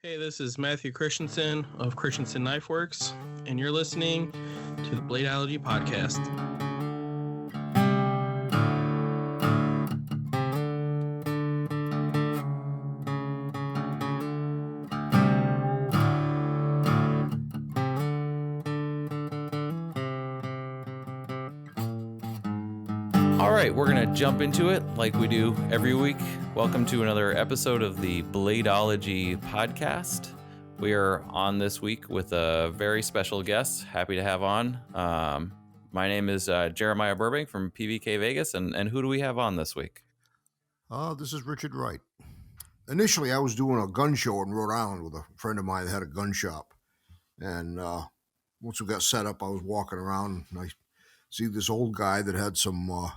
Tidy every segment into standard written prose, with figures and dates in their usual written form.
Hey, this is Matthew Christensen of Christensen Knife Works, and you're listening to the Bladeology podcast. All right, we're going to jump into it like we do every week. Welcome to another episode of the Bladeology podcast. We are on this week with a very special guest. Happy to have on. My name is Jeremiah Burbank from PVK Vegas, and who do we have on this week? This is Richard Wright. Initially, I was doing a gun show in Rhode Island with a friend of mine that had a gun shop. And once we got set up, I was walking around and I see this old guy that had some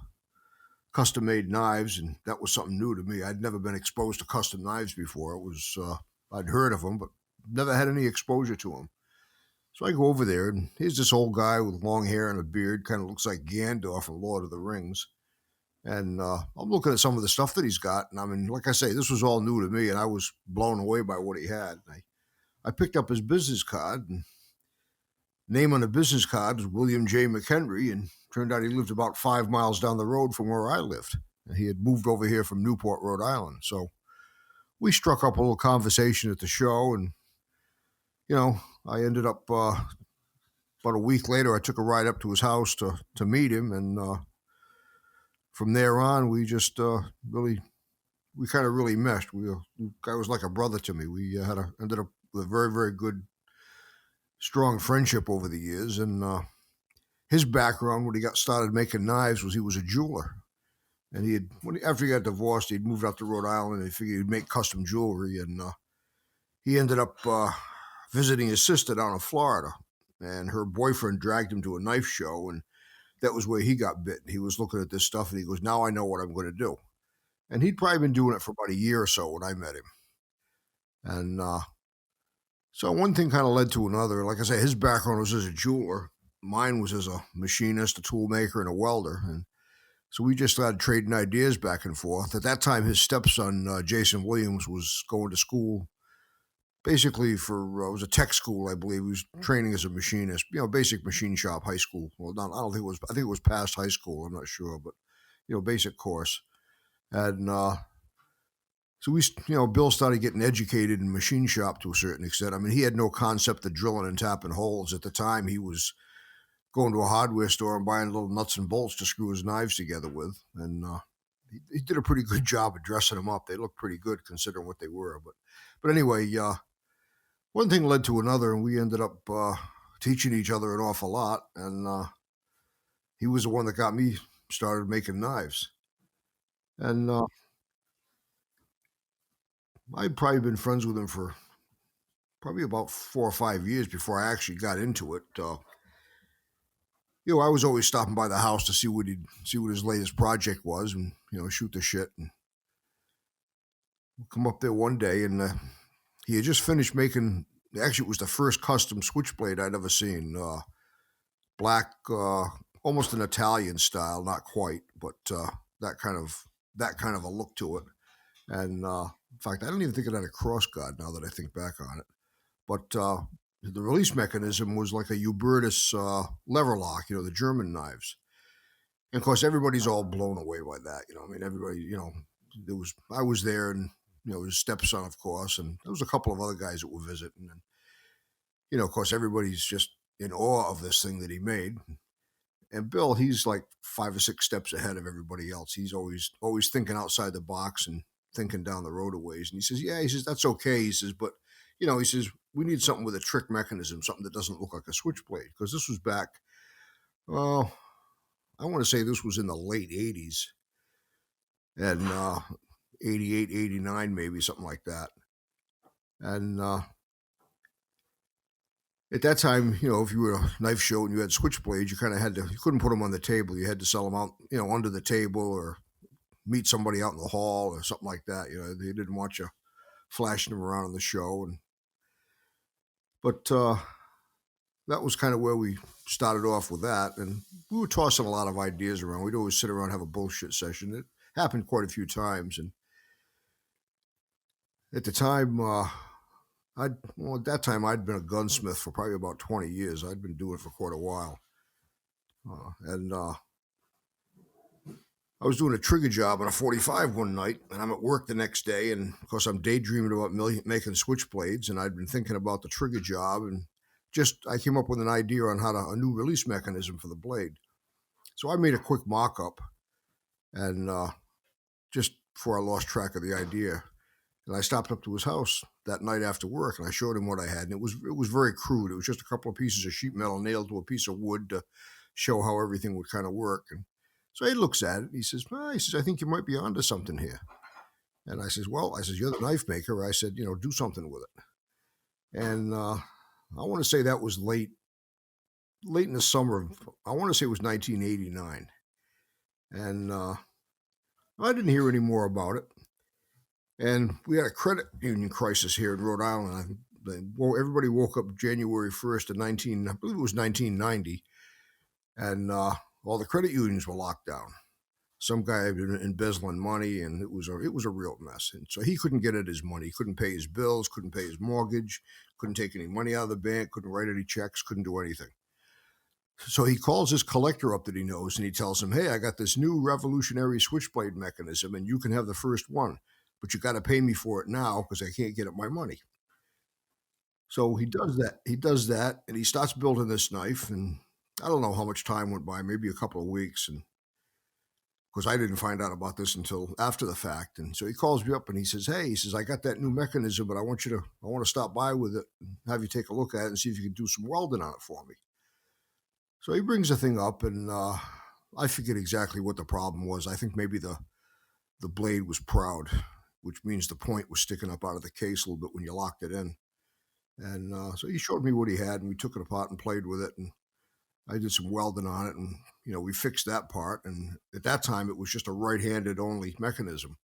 custom-made knives, and that was something new to me. I'd never been exposed to custom knives before. It was I'd heard of them, but never had any exposure to them. So I go over there, and here's this old guy with long hair and a beard, kind of looks like Gandalf from Lord of the Rings. And I'm looking at some of the stuff that he's got, and I mean, like I say, this was all new to me, and I was blown away by what he had. I picked up his business card, and name on the business card was Wlliam J. McHenry, and turned out he lived about 5 miles down the road from where I lived. And he had moved over here from Newport, Rhode Island. So we struck up a little conversation at the show, and, you know, I ended up, about a week later, I took a ride up to his house to meet him, and from there on, we just really meshed. The guy was like a brother to me. We ended up with a very, very good, strong friendship over the years. And his background, when he got started making knives, was he was a jeweler. And after he got divorced, he'd moved out to Rhode Island and he figured he'd make custom jewelry. And he ended up visiting his sister down in Florida. And her boyfriend dragged him to a knife show, and that was where he got bit. He was looking at this stuff, and he goes, now I know what I'm going to do. And he'd probably been doing it for about a year or so when I met him. And so one thing kind of led to another. Like I say, his background was as a jeweler. Mine was as a machinist, a tool maker, and a welder. And so we just started trading ideas back and forth. At that time, his stepson, Jason Williams, was going to school basically for, it was a tech school, I believe. He was training as a machinist, basic machine shop, high school. Well, I don't think it was, I think it was past high school, I'm not sure, but, basic course. And so we, Bill started getting educated in machine shop to a certain extent. I mean, he had no concept of drilling and tapping holes. At the time, he was going to a hardware store and buying little nuts and bolts to screw his knives together with. And he did a pretty good job of dressing them up. They looked pretty good considering what they were. But anyway, one thing led to another, and we ended up teaching each other an awful lot. And he was the one that got me started making knives. And I'd probably been friends with him for probably about 4 or 5 years before I actually got into it. I was always stopping by the house to see what his latest project was, and shoot the shit. And we'll come up there one day, and he had just finished making. Actually, it was the first custom switchblade I'd ever seen. Black, almost an Italian style, not quite, but that kind of a look to it. And in fact, I don't even think it had a crossguard now that I think back on it. But the release mechanism was like a Hubertus lever lock, the German knives. And of course, everybody's all blown away by that. Everybody, I was there, and his stepson, of course, and there was a couple of other guys that were visiting. And, of course, everybody's just in awe of this thing that he made. And Bill, he's like 5 or 6 steps ahead of everybody else. He's always thinking outside the box and thinking down the road a ways. And he says, that's okay. He says, but, he says, we need something with a trick mechanism, something that doesn't look like a switchblade. Because this was back, well, I want to say this was in the late 80s. And 88, 89, maybe, something like that. And at that time, if you were a knife show and you had switchblades, you kind of you couldn't put them on the table. You had to sell them out, under the table, or meet somebody out in the hall or something like that. They didn't want you flashing them around on the show. But that was kind of where we started off with that. And we were tossing a lot of ideas around. We'd always sit around and have a bullshit session. It happened quite a few times. And at the time, Well, at that time, I'd been a gunsmith for probably about 20 years. I'd been doing it for quite a while. And I was doing a trigger job on a 45 one night, and I'm at work the next day. And of course, I'm daydreaming about making switchblades, and I'd been thinking about the trigger job. And I came up with an idea on a new release mechanism for the blade. So I made a quick mock up, and just before I lost track of the idea. And I stopped up to his house that night after work, and I showed him what I had. And it was very crude. It was just a couple of pieces of sheet metal nailed to a piece of wood to show how everything would kind of work. And so he looks at it. And he says, I think you might be onto something here. And I says, you're the knife maker. I said, do something with it. And I want to say that was late in the summer. I want to say it was 1989. And I didn't hear any more about it. And we had a credit union crisis here in Rhode Island. Everybody woke up January 1st of I believe it was 1990, and all the credit unions were locked down. Some guy had been embezzling money, and it was a real mess. And so he couldn't get at his money. He couldn't pay his bills, couldn't pay his mortgage, couldn't take any money out of the bank, couldn't write any checks, couldn't do anything. So he calls his collector up that he knows, and he tells him, hey, I got this new revolutionary switchblade mechanism, and you can have the first one. But you got to pay me for it now because I can't get at my money. So he does that. And he starts building this knife. And I don't know how much time went by, maybe a couple of weeks. And because I didn't find out about this until after the fact. And so he calls me up and he says, I got that new mechanism, but I want to stop by with it and have you take a look at it and see if you can do some welding on it for me. So he brings the thing up, and I forget exactly what the problem was. I think maybe the blade was proud, which means the point was sticking up out of the case a little bit when you locked it in. And so he showed me what he had, and we took it apart and played with it. And I did some welding on it, and, we fixed that part. And at that time, it was just a right-handed only mechanism.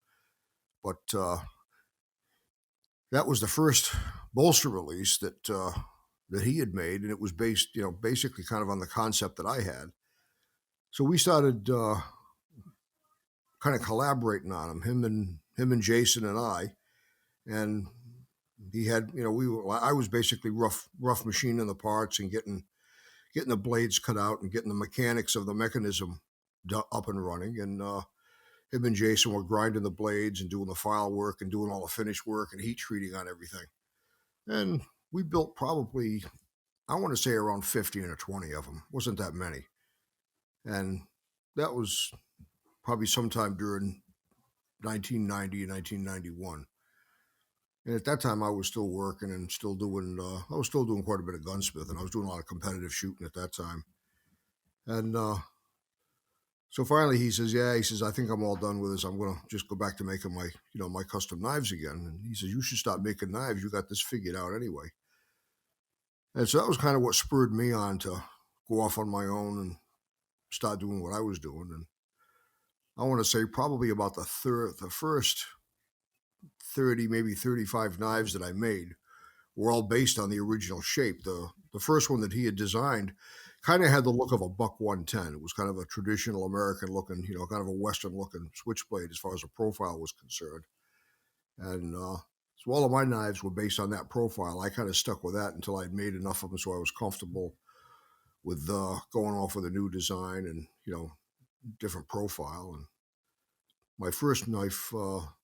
But that was the first bolster release that he had made, and it was based, basically kind of on the concept that I had. So we started kind of collaborating on him and Jason and I, and he had, I was basically rough machining the parts and getting the blades cut out and getting the mechanics of the mechanism up and running. And him and Jason were grinding the blades and doing the file work and doing all the finish work and heat treating on everything. And we built probably, I want to say around 15 or 20 of them. Wasn't that many. And that was probably sometime during 1990 and 1991. And at that time, I was still working and still doing, I was still doing quite a bit of gunsmith, and I was doing a lot of competitive shooting at that time. And so finally he says, I think I'm all done with this. I'm going to just go back to making my, my custom knives again. And he says, you should stop making knives. You got this figured out anyway. And so that was kind of what spurred me on to go off on my own and start doing what I was doing. And I want to say probably about the first 30, maybe 35 knives that I made were all based on the original shape. The first one that he had designed kind of had the look of a Buck 110. It was kind of a traditional American looking, kind of a Western looking switchblade as far as the profile was concerned. And so all of my knives were based on that profile. I kind of stuck with that until I'd made enough of them so I was comfortable with going off with a new design and, different profile. And my first knife,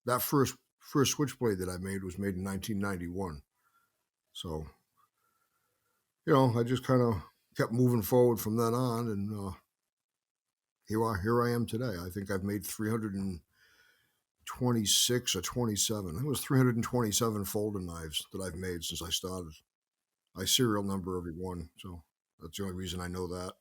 that first switchblade that I made was made in 1991. So, I just kind of kept moving forward from then on, and here I am today. I think I've made 326 or 27. I think it was 327 folding knives that I've made since I started. I serial number every one, so that's the only reason I know that.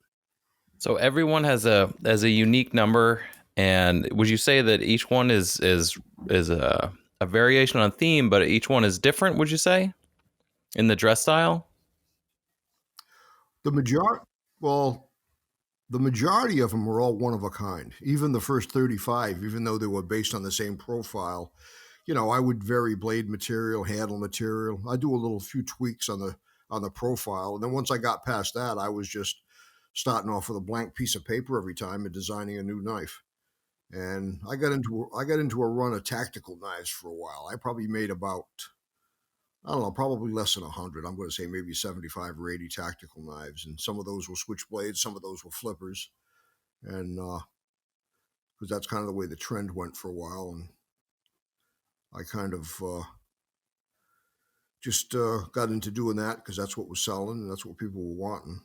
So everyone has a unique number, and would you say that each one is a variation on theme, but each one is different? Would you say in the dress style? The majority of them were all one of a kind. Even the first 35, even though they were based on the same profile, I would vary blade material, handle material. I do a little few tweaks on the profile, and then once I got past that, I was just starting off with a blank piece of paper every time and designing a new knife. And I got into a run of tactical knives for a while. I probably made about, I don't know, probably less than 100. I'm going to say maybe 75 or 80 tactical knives. And some of those were switchblades, some of those were flippers. And because that's kind of the way the trend went for a while. And I kind of just got into doing that because that's what was selling and that's what people were wanting.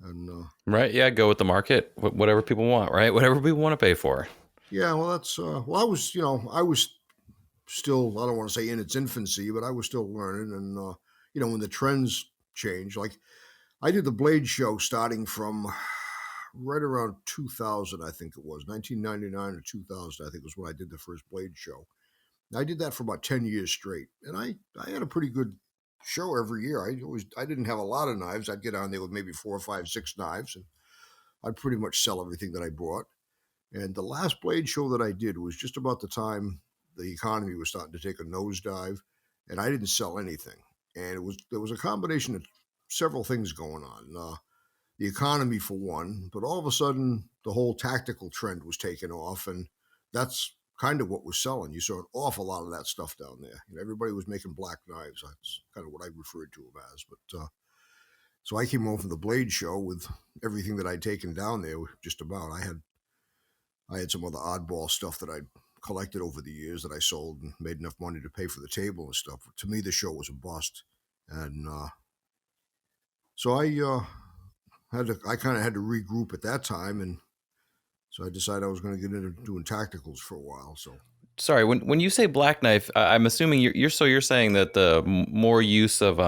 And right, yeah, go with the market, whatever people want, right? Whatever people want to pay for. yeah, well, that's well, I was still, I don't want to say in its infancy, but I was still learning. And when the trends change, like I did the blade show starting from right around 2000, I think it was 1999 or 2000. I think was when I did the first blade show. I did that for about 10 years straight, and I had a pretty good show every year. I didn't have a lot of knives. I'd get on there with maybe 4 or 5, 6 knives, and I'd pretty much sell everything that I brought. And the last blade show that I did was just about the time the economy was starting to take a nosedive, and I didn't sell anything. And there was a combination of several things going on. The economy for one, but all of a sudden the whole tactical trend was taking off, and that's kind of what was selling. You saw an awful lot of that stuff down there. Everybody was making black knives. That's kind of what I referred to them as. But so I came home from the blade show with everything that I'd taken down there. Just about. I had some other oddball stuff that I'd collected over the years that I sold and made enough money to pay for the table and stuff. But to me, the show was a bust, and so I kind of had to regroup at that time, and so I decided I was going to get into doing tacticals for a while. So, sorry, when you say black knife, I'm assuming you're saying that the more use of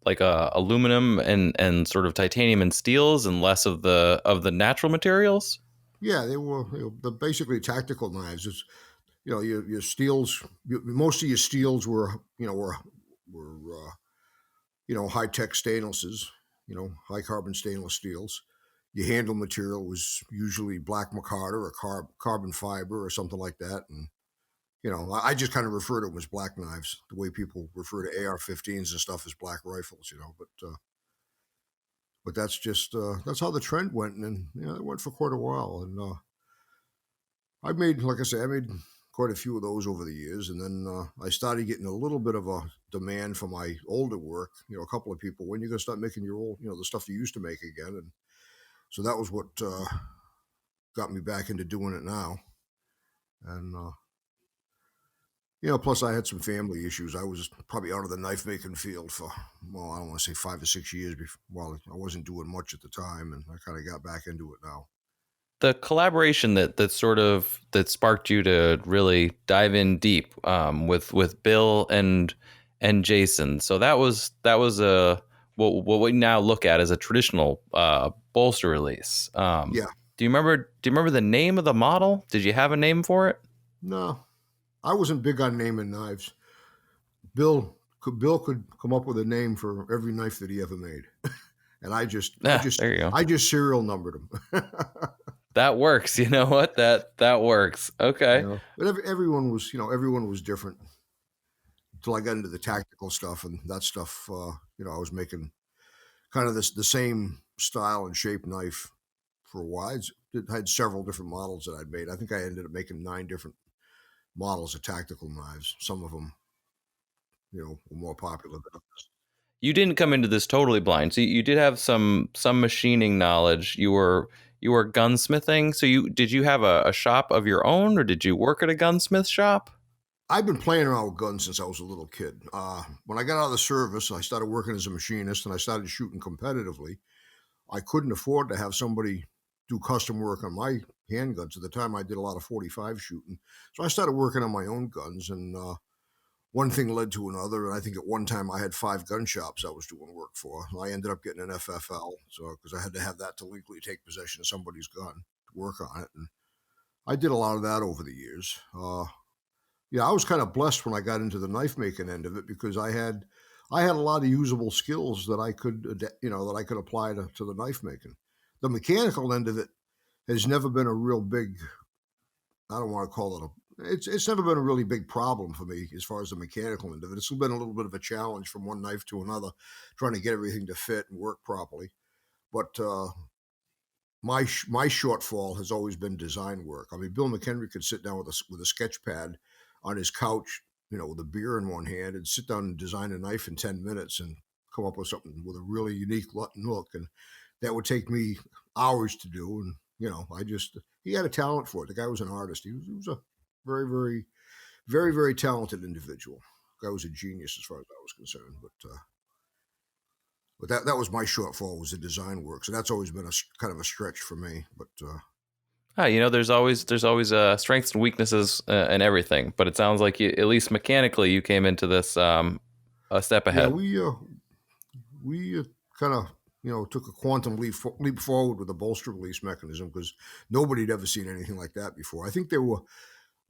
like aluminum and sort of titanium and steels and less of the natural materials. Yeah, they were the basically tactical knives. It's your steels. Most of your steels were high tech stainlesses. High carbon stainless steels. Your handle material was usually black micarta or carbon fiber or something like that. And, I just kind of refer to them as black knives, the way people refer to AR-15s and stuff as black rifles, but that's just, that's how the trend went. And, it went for quite a while. And like I say, I made quite a few of those over the years. And then I started getting a little bit of a demand for my older work. A couple of people, when you're going to start making your old, the stuff you used to make again. And so that was what got me back into doing it now. And, plus I had some family issues. I was probably out of the knife making field for, well, I don't want to say 5 or 6 years before. Well, I wasn't doing much at the time, and I kind of got back into it now. The collaboration that sparked you to really dive in deep with Bill and Jason. So that was what we now look at as a traditional bolster release. Yeah. Do you remember the name of the model? Did you have a name for it? No, I wasn't big on naming knives. Bill could come up with a name for every knife that he ever made, and I just there you go. I just serial numbered them. That works. You know what? That works. Okay. But everyone was different until I got into the tactical stuff, and that stuff. I was making kind of the same style and shape knife for a while. I had several different models that I'd made. I think I ended up making 9 different models of tactical knives. Some of them, were more popular than others. You didn't come into this totally blind, so you did have some machining knowledge. You were gunsmithing. So did you have a shop of your own, or did you work at a gunsmith shop? I've been playing around with guns since I was a little kid. When I got out of the service, I started working as a machinist, and I started shooting competitively. I couldn't afford to have somebody do custom work on my handguns. At the time, I did a lot of 45 shooting. So I started working on my own guns, and one thing led to another. And I think at one time I had 5 gun shops I was doing work for. I ended up getting an FFL, because I had to have that to legally take possession of somebody's gun to work on it. And I did a lot of that over the years. I was kind of blessed when I got into the knife making end of it, because I had a lot of usable skills that I could, apply to the knife making. The mechanical end of it has never been a real big, I don't want to call it it's never been a really big problem for me as far as the mechanical end of it. It's been a little bit of a challenge from one knife to another, trying to get everything to fit and work properly. But my shortfall has always been design work. I mean, Bill McHenry could sit down with a sketch pad on his couch, with a beer in one hand and sit down and design a knife in 10 minutes and come up with something with a really unique look. And that would take me hours to do. And, he had a talent for it. The guy was an artist. He was a very, very, very, very talented individual. The guy was a genius as far as I was concerned. But that was my shortfall, was the design work. So that's always been a kind of a stretch for me. But there's always strengths and weaknesses and everything. But it sounds like at least mechanically you came into this a step ahead. Yeah, we kind of took a quantum leap forward with the bolster release mechanism, because nobody had ever seen anything like that before. I think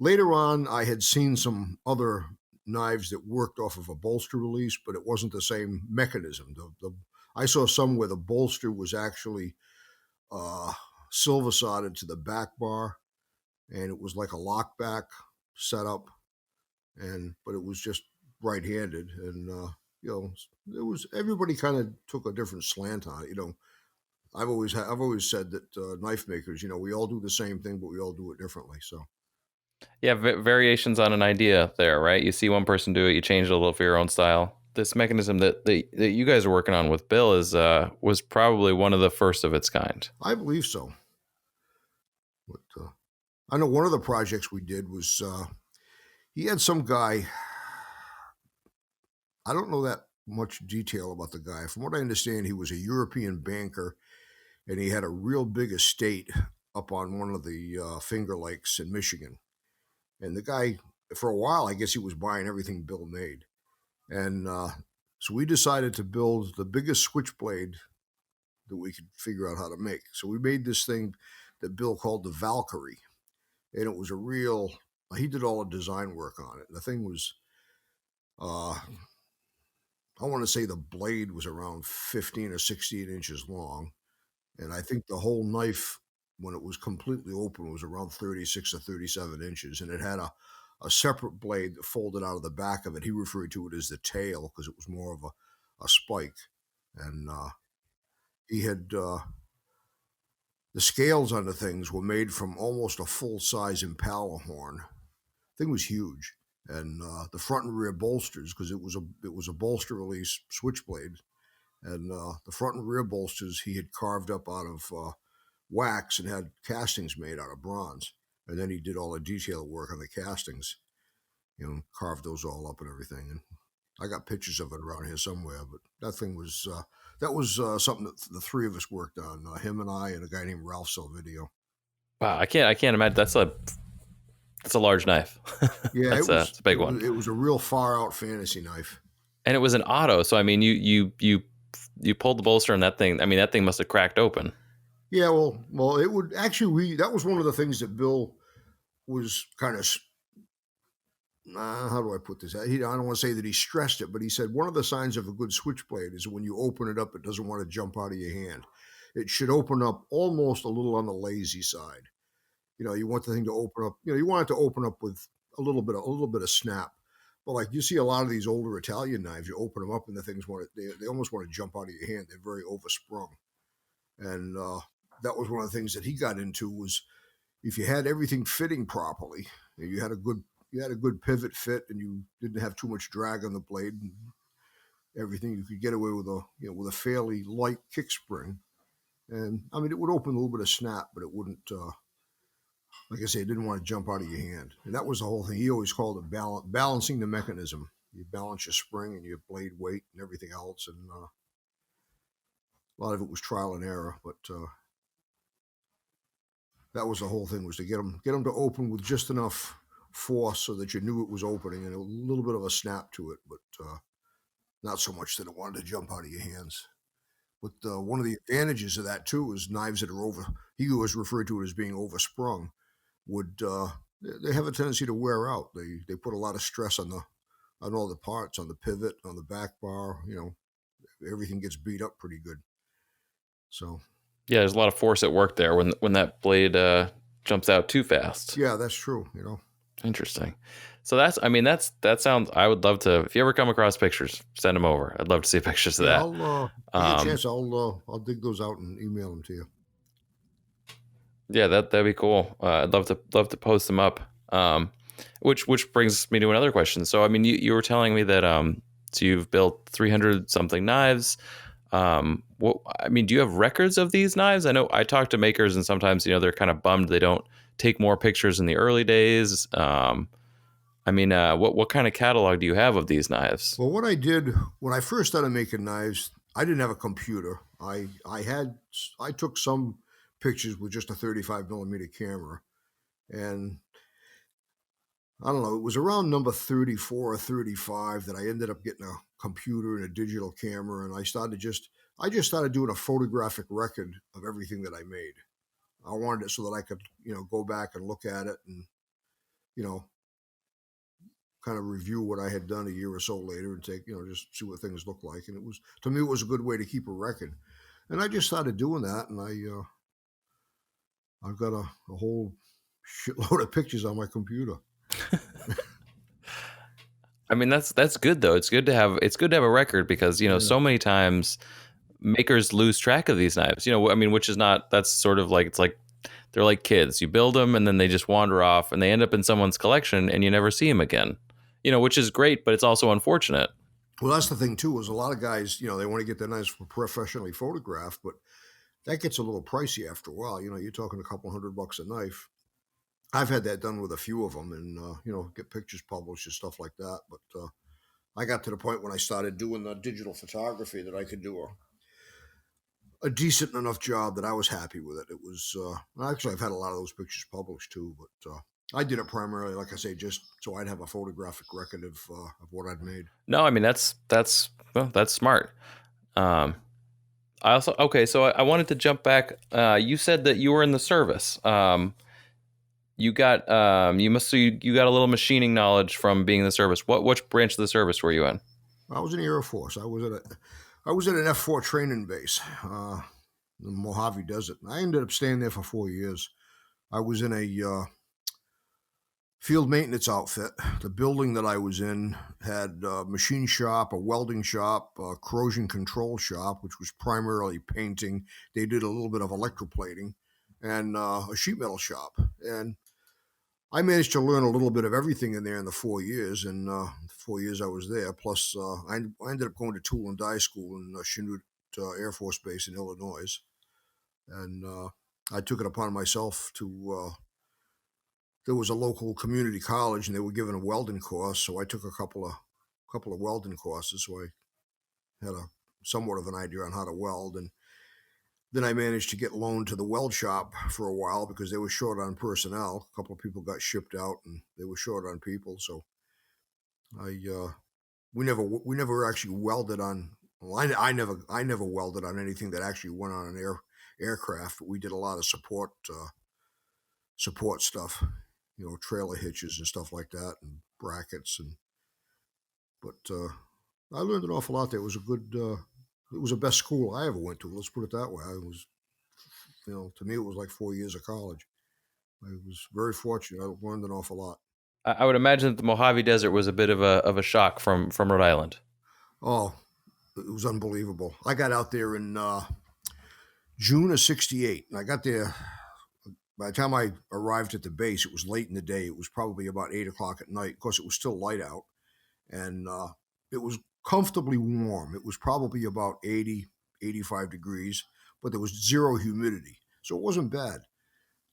later on I had seen some other knives that worked off of a bolster release, but it wasn't the same mechanism. I saw some where the bolster was actually silver sodded to the back bar, and it was like a lockback setup, but it was just right-handed, and it was, everybody kind of took a different slant on it. I've always said that knife makers, we all do the same thing, but we all do it differently. So. Yeah, variations on an idea there, right? You see one person do it, you change it a little for your own style. This mechanism that you guys are working on with Bill was probably one of the first of its kind. I believe so. But I know one of the projects we did was he had some guy. I don't know that much detail about the guy. From what I understand, he was a European banker, and he had a real big estate up on one of the Finger Lakes in Michigan. And the guy, for a while, I guess he was buying everything Bill made. And so we decided to build the biggest switchblade that we could figure out how to make. So we made this thing that Bill called the Valkyrie. And it was he did all the design work on it. The thing was, I want to say the blade was around 15 or 16 inches long. And I think the whole knife, when it was completely open, was around 36 or 37 inches. And it had a separate blade that folded out of the back of it. He referred to it as the tail, because it was more of a spike. And he had the scales on the things were made from almost a full-size Impala horn. The thing was huge. And the front and rear bolsters, because it was a bolster release switchblade, and the front and rear bolsters he had carved up out of wax and had castings made out of bronze. And then he did all the detail work on the castings, carved those all up and everything. And I got pictures of it around here somewhere, but that thing was, something that the three of us worked on, him and I and a guy named Ralph Salvidio. Wow, I can't imagine. That's a large knife. Yeah, it's a big one. It was a real far out fantasy knife. And it was an auto. So, I mean, you pulled the bolster and that thing must have cracked open. Yeah, well, it would actually, that was one of the things that Bill was kind of, how do I put this? I don't want to say that he stressed it, but he said one of the signs of a good switchblade is when you open it up, it doesn't want to jump out of your hand. It should open up almost a little on the lazy side. You want the thing to open up, you want it to open up with a little bit of snap. But like you see a lot of these older Italian knives, you open them up and the things they almost want to jump out of your hand. They're very oversprung. And that was one of the things that he got into, was if you had everything fitting properly, and you had a good pivot fit, and you didn't have too much drag on the blade and everything, you could get away with a fairly light kick spring. And I mean, it would open a little bit of snap, but it wouldn't, like I say, it didn't want to jump out of your hand. And that was the whole thing. He always called it balancing the mechanism. You balance your spring and your blade weight and everything else. And a lot of it was trial and error, but that was the whole thing, was to get them to open with just enough force so that you knew it was opening, and a little bit of a snap to it, but not so much that it wanted to jump out of your hands. But one of the advantages of that too is knives that are he always referred to it as being oversprung, they have a tendency to wear out. They put a lot of stress on all the parts, on the pivot, on the back bar. Everything gets beat up pretty good. So yeah, there's a lot of force at work there when that blade jumps out too fast. Yeah, that's true. Interesting. So that sounds. I would love to. If you ever come across pictures, send them over. I'd love to see pictures of that. I'll get a chance. I'll dig those out and email them to you. Yeah, that'd be cool. I'd love to post them up. Which brings me to another question. So, I mean, you were telling me that so you've built 300 something knives. I mean, do you have records of these knives? I know I talk to makers, and sometimes they're kind of bummed they don't take more pictures in the early days. I mean, what kind of catalog do you have of these knives? Well, what I did when I first started making knives, I didn't have a computer. I took some pictures with just a 35 millimeter camera, and I don't know, it was around number 34 or 35 that I ended up getting a computer and a digital camera, and I just started doing a photographic record of everything that I made. I wanted it so that I could, go back and look at it and, you know, kind of review what I had done a year or so later and take, just see what things look like. And to me, it was a good way to keep a record. And I just started doing that, and I've got a whole shitload of pictures on my computer. I mean, that's good though. It's good to have a record because so many times makers lose track of these knives. I mean, that's sort of like, it's like they're like kids. You build them and then they just wander off and they end up in someone's collection and you never see them again. Which is great, but it's also unfortunate. Well, that's the thing too. Is a lot of guys, they want to get their knives professionally photographed, but that gets a little pricey after a while. You're talking a couple $100 a knife. I've had that done with a few of them, and get pictures published and stuff like that. But I got to the point when I started doing the digital photography that I could do a decent enough job that I was happy with it. It was actually, I've had a lot of those pictures published too, but I did it primarily, like I say, just so I'd have a photographic record of what I'd made. No, I mean that's smart. So I wanted to jump back. You said that you were in the service. You got you got a little machining knowledge from being in the service. Which branch of the service were you in? I was in the Air Force. I was at an F4 training base, in the Mojave Desert. I ended up staying there for 4 years. I was in a field maintenance outfit. The building that I was in had a machine shop, a welding shop, a corrosion control shop, which was primarily painting. They did a little bit of electroplating, and a sheet metal shop. And I managed to learn a little bit of everything in there in the 4 years. And the 4 years I was there, plus I ended up going to tool and die school in Chinook Air Force Base in Illinois. And I took it upon myself to... there was a local community college, and they were giving a welding course, so I took a couple of welding courses, so I had somewhat of an idea on how to weld. And then I managed to get loaned to the weld shop for a while because they were short on personnel. A couple of people got shipped out, and they were short on people. So we never actually welded on. Well, I never welded on anything that actually went on an aircraft. But we did a lot of support stuff, trailer hitches and stuff like that, and brackets. But I learned an awful lot there. It was it was the best school I ever went to. Let's put it that way. I was, to me, it was like 4 years of college. I was very fortunate. I learned an awful lot. I would imagine that the Mojave Desert was a bit of a shock from Rhode Island. Oh, it was unbelievable. I got out there in June of '68, and I got there. By the time I arrived at the base, it was late in the day. It was probably about 8 o'clock at night. Of course, it was still light out, and it was comfortably warm. It was probably about 80, 85 degrees, but there was zero humidity, so it wasn't bad.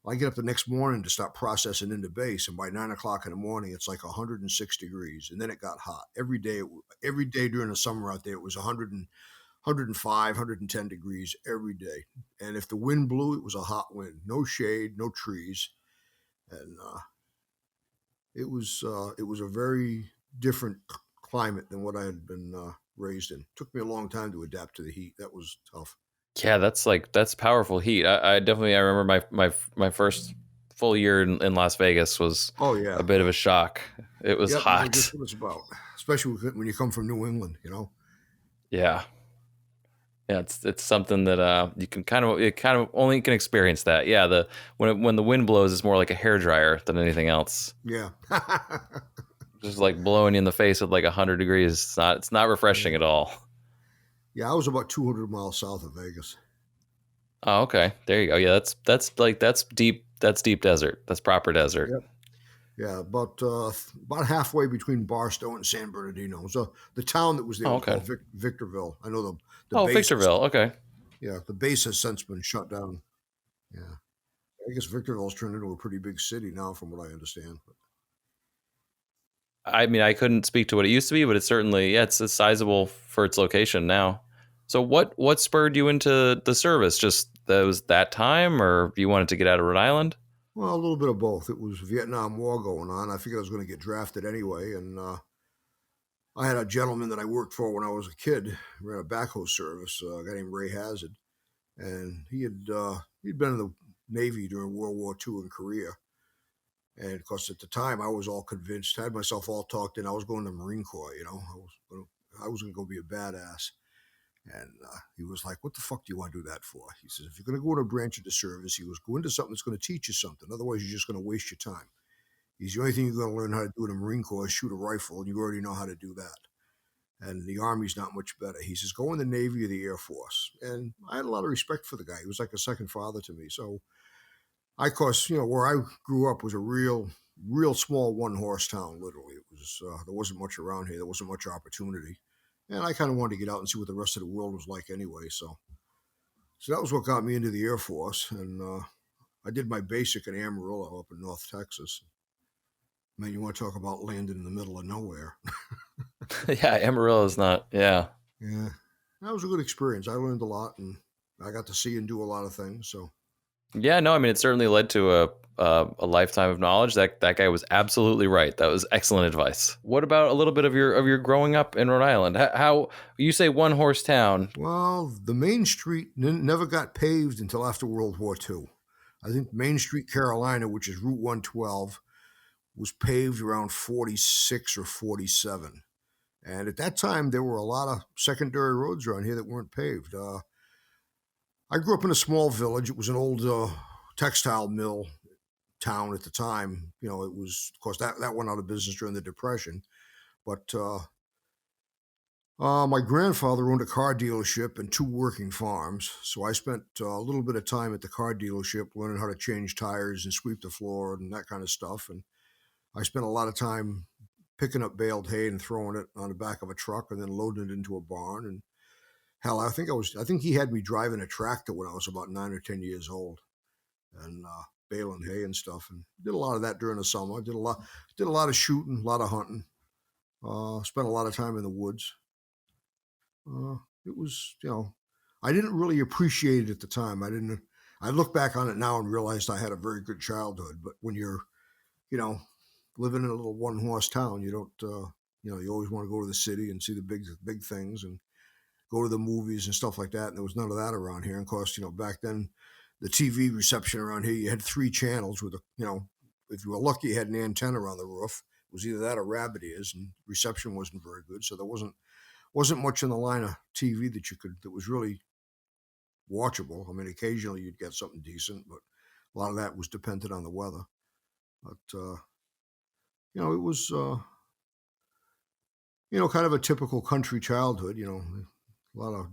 I get up the next morning to start processing into base, and by 9 o'clock in the morning, it's like 106 degrees, and then it got hot. Every day during the summer out there, it was 105, 110 degrees every day. And if the wind blew, it was a hot wind. No shade, no trees. And it was a very different climate than what I had been raised in. It took me a long time to adapt to the heat. That was tough. Yeah, that's powerful heat. I remember my first full year in Las Vegas was a bit of a shock. It was hot. That's what it's about, especially when you come from New England, Yeah. Yeah, it's something that you can kind of only can experience that. Yeah, when the wind blows, it's more like a hairdryer than anything else. Yeah. Just like blowing you in the face at like 100 degrees. It's not refreshing at all. Yeah, I was about 200 miles south of Vegas. Oh, okay. There you go. Yeah, that's deep desert. That's proper desert. Yep. Yeah, about halfway between Barstow and San Bernardino. So the town that was there Oh, was okay. called Victorville. I know the Oh, base has, Victorville. Okay. yeah, the base has since been shut down. Yeah, I guess Victorville's turned into a pretty big city now, from what I understand. I mean, I couldn't speak to what it used to be, but it's certainly, yeah, it's sizable for its location now. So what spurred you into the service? Just that was that time, or you wanted to get out of Rhode Island? Well, a little bit of both. It was Vietnam War going on. I figured I was going to get drafted anyway, and I had a gentleman that I worked for when I was a kid, ran a backhoe service, a guy named Ray Hazard, and he'd been in the Navy during World War II in Korea. And of course, at the time, I was all convinced, had myself all talked in. I was going to the Marine Corps, I was going to go be a badass. And he was like, "What the fuck do you want to do that for?" He says, "If you're going to go to a branch of the service," he goes, "go into something that's going to teach you something. Otherwise, you're just going to waste your time." He's the only thing you're going to learn how to do in the Marine Corps is shoot a rifle, and you already know how to do that. And the Army's not much better. He says, "Go in the Navy or the Air Force." And I had a lot of respect for the guy. He was like a second father to me. So I, of course, where I grew up was a real small one horse town. Literally, it was there wasn't much around here. There wasn't much opportunity, and I kind of wanted to get out and see what the rest of the world was like anyway. So that was what got me into the Air Force, and I did my basic in Amarillo up in North Texas. Man, you want to talk about landing in the middle of nowhere? Yeah, Amarillo is not. Yeah. Yeah, that was a good experience. I learned a lot, and I got to see and do a lot of things. So Yeah, no, I mean, it certainly led to a lifetime of knowledge. That guy was absolutely right. That was excellent advice. What about a little bit of your growing up in Rhode Island? How you say one horse town? well, the main street never got paved until after World War II. I think Main Street, Carolina, which is Route 112, was paved around 46 or 47. And at that time, there were a lot of secondary roads around here that weren't paved. I grew up in a small village. It was an old textile mill town at the time. It was, of course, that went out of business during the Depression. But my grandfather owned a car dealership and two working farms. So I spent a little bit of time at the car dealership learning how to change tires and sweep the floor and that kind of stuff. And I spent a lot of time picking up baled hay and throwing it on the back of a truck and then loading it into a barn. And hell, I think he had me driving a tractor when I was about 9 or 10 years old, and baling hay and stuff. And did a lot of that during the summer. Did a lot of shooting, a lot of hunting. Spent a lot of time in the woods. It was, I didn't really appreciate it at the time. I look back on it now and realized I had a very good childhood. But when you're, you know, living in a little one horse town, you don't, you always want to go to the city and see the big things and go to the movies and stuff like that. And there was none of that around here. And of course, back then, the TV reception around here, you had three channels with if you were lucky, you had an antenna on the roof. It was either that or rabbit ears, and reception wasn't very good. So there wasn't much in the line of TV that was really watchable. I mean, occasionally you'd get something decent, but a lot of that was dependent on the weather. But it was kind of a typical country childhood. A lot of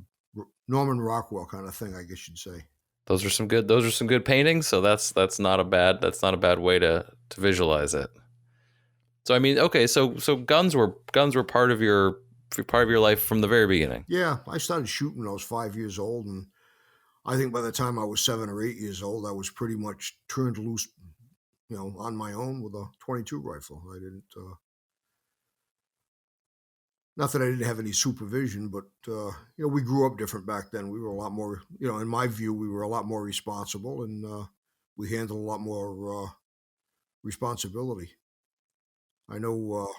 Norman Rockwell kind of thing, I guess you'd say. Those are some good paintings. So that's not a bad way to visualize it. So I mean, okay, so guns were part of your life from the very beginning. Yeah, I started shooting when I was 5 years old, and I think by the time I was 7 or 8 years old, I was pretty much turned loose, on my own with a .22 rifle. I didn't. Not that I didn't have any supervision, but we grew up different back then. We were a lot more, in my view, we were a lot more responsible, and we handled a lot more responsibility. I know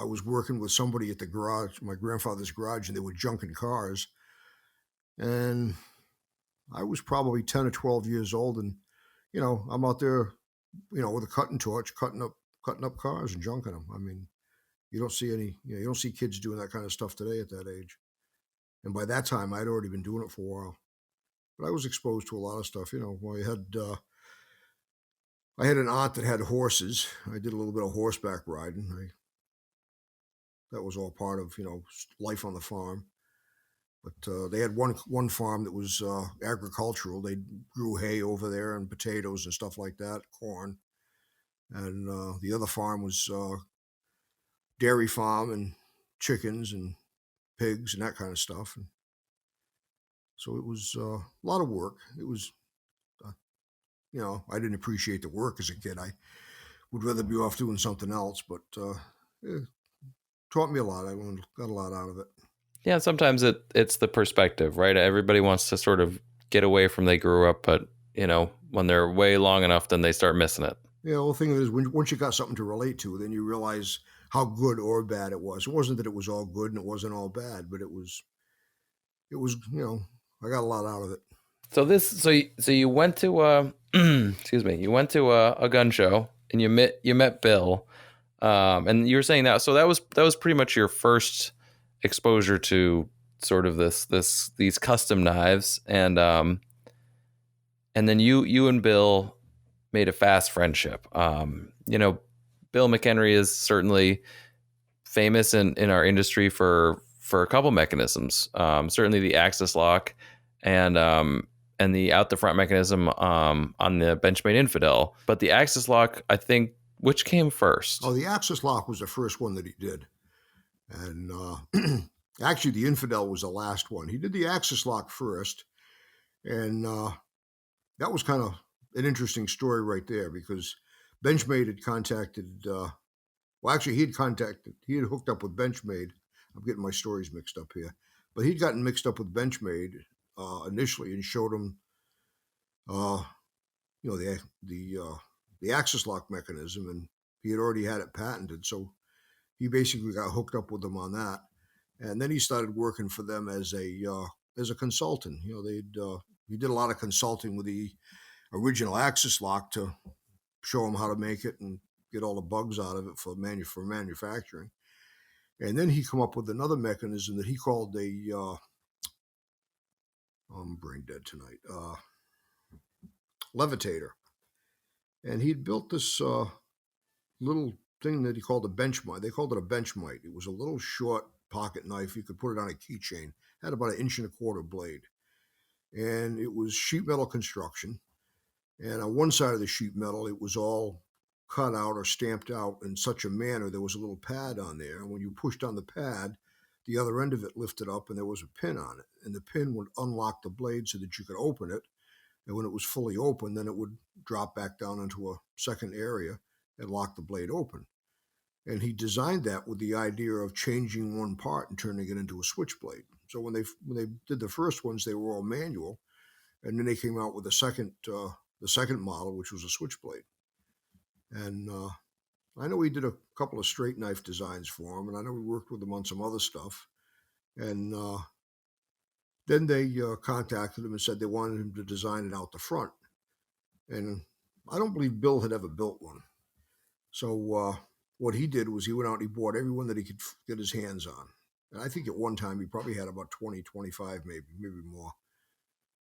I was working with somebody at the garage, my grandfather's garage, and they were junking cars. And I was probably 10 or 12 years old, and I'm out there, with a cutting torch, cutting up cars and junking them. I mean, you don't see kids doing that kind of stuff today at that age. And by that time, I'd already been doing it for a while. But I was exposed to a lot of stuff. I had an aunt that had horses. I did a little bit of horseback riding. That was all part of life on the farm. But they had one farm that was agricultural. They grew hay over there and potatoes and stuff like that, corn. And the other farm was dairy farm and chickens and pigs and that kind of stuff. And so it was a lot of work. It was, I didn't appreciate the work as a kid. I would rather be off doing something else, but it taught me a lot. I got a lot out of it. Yeah, sometimes it's the perspective, right? Everybody wants to sort of get away from they grew up, but when they're way long enough, then they start missing it. Yeah, well, the thing is, once you got something to relate to, then you realize how good or bad it was. It wasn't that it was all good and it wasn't all bad, but it was, I got a lot out of it. So you went to excuse me, you went to a gun show and you met Bill, and you were saying that. So that was pretty much your first exposure to sort of these custom knives, and then you and Bill made a fast friendship. Bill McHenry is certainly famous in our industry for a couple mechanisms. Certainly the axis lock and the out the front mechanism on the Benchmade Infidel. But the axis lock, I think, which came first? Oh, the axis lock was the first one that he did. And actually, the Infidel was the last one. He did the axis lock first. And that was kind of an interesting story right there, because Benchmade had contacted, he had hooked up with Benchmade. I'm getting my stories mixed up here. But he'd gotten mixed up with Benchmade initially and showed him, the axis lock mechanism, and he had already had it patented. So he basically got hooked up with them on that. And then he started working for them as a consultant. He did a lot of consulting with the original axis lock to show him how to make it and get all the bugs out of it for manufacturing. And then he come up with another mechanism that he called I'm brain dead tonight, levitator. And he'd built this little thing that he called a benchmite. They called it a benchmite. It was a little short pocket knife. You could put it on a keychain. Had about 1.25 inch blade. And it was sheet metal construction. And on one side of the sheet metal, it was all cut out or stamped out in such a manner, there was a little pad on there. And when you pushed on the pad, the other end of it lifted up and there was a pin on it. And the pin would unlock the blade so that you could open it. And when it was fully open, then it would drop back down into a second area and lock the blade open. And he designed that with the idea of changing one part and turning it into a switchblade. So when they did the first ones, they were all manual. And then they came out with the second model, which was a switchblade. And I know he did a couple of straight knife designs for him, and I know we worked with him on some other stuff. And then they contacted him and said they wanted him to design it out the front. And I don't believe Bill had ever built one. So what he did was he went out and he bought every one that he could get his hands on. And I think at one time he probably had about 20, 25, maybe more.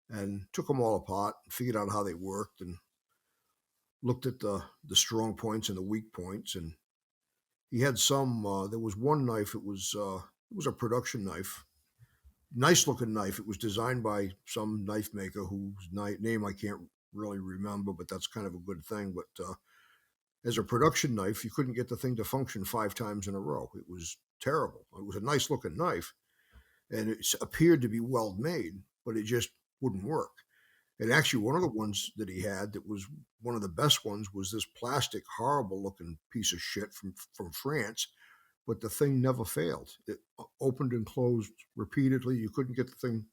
And took them all apart, figured out how they worked, and looked at the strong points and the weak points. And he had some, there was one knife, it was a production knife, nice looking knife. It was designed by some knife maker whose name I can't really remember, but that's kind of a good thing. But as a production knife, you couldn't get the thing to function 5 times in a row. It was terrible. It was a nice looking knife, and it appeared to be well made, but it just wouldn't work. And actually, one of the ones that he had that was one of the best ones was this plastic, horrible-looking piece of shit from France, but the thing never failed. It opened and closed repeatedly. You couldn't get the thing,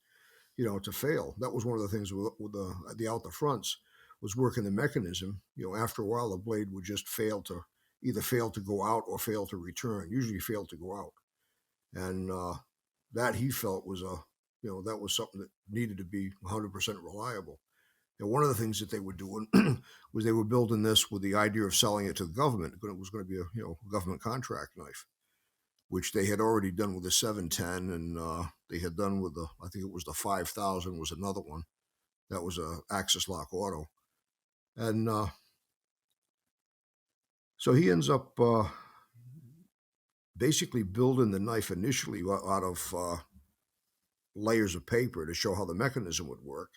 to fail. That was one of the things with the out the fronts was working the mechanism. After a while, the blade would just either fail to go out or fail to return. Usually, fail to go out, and that he felt was that was something that needed to be 100% reliable. And one of the things that they were doing was they were building this with the idea of selling it to the government. It was going to be a government contract knife, which they had already done with the 710, and they had done with I think it was the 5000 was another one. That was a axis lock auto. And so he ends up basically building the knife initially out of layers of paper to show how the mechanism would work.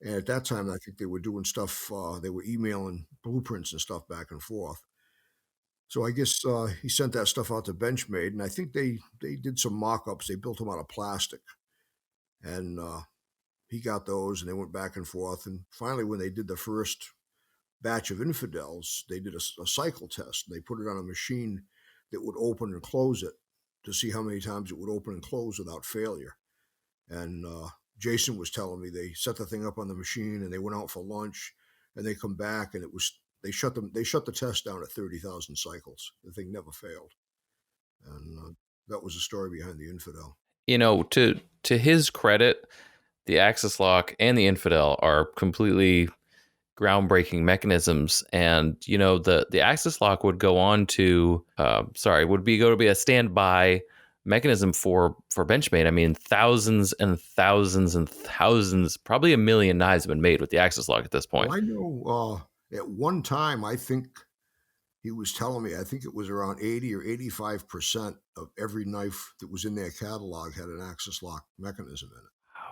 And at that time, I think they were doing stuff. They were emailing blueprints and stuff back and forth. So I guess he sent that stuff out to Benchmade, and I think they did some mock-ups. They built them out of plastic, and he got those, and they went back and forth. And finally, when they did the first batch of infidels, they did a cycle test. They put it on a machine that would open and close it to see how many times it would open and close without failure. And Jason was telling me they set the thing up on the machine and they went out for lunch and they come back and they shut the test down at 30,000 cycles. The thing never failed. And that was the story behind the infidel. To his credit, the Axis lock and the infidel are completely groundbreaking mechanisms, and the Axis lock would go on to go to be a standby mechanism for Benchmade. I mean, thousands and thousands and thousands, probably 1 million knives have been made with the Axis lock at this point. Well, I know at one time, I think he was telling me, I think it was around 80 or 85% of every knife that was in their catalog had an Axis lock mechanism in it.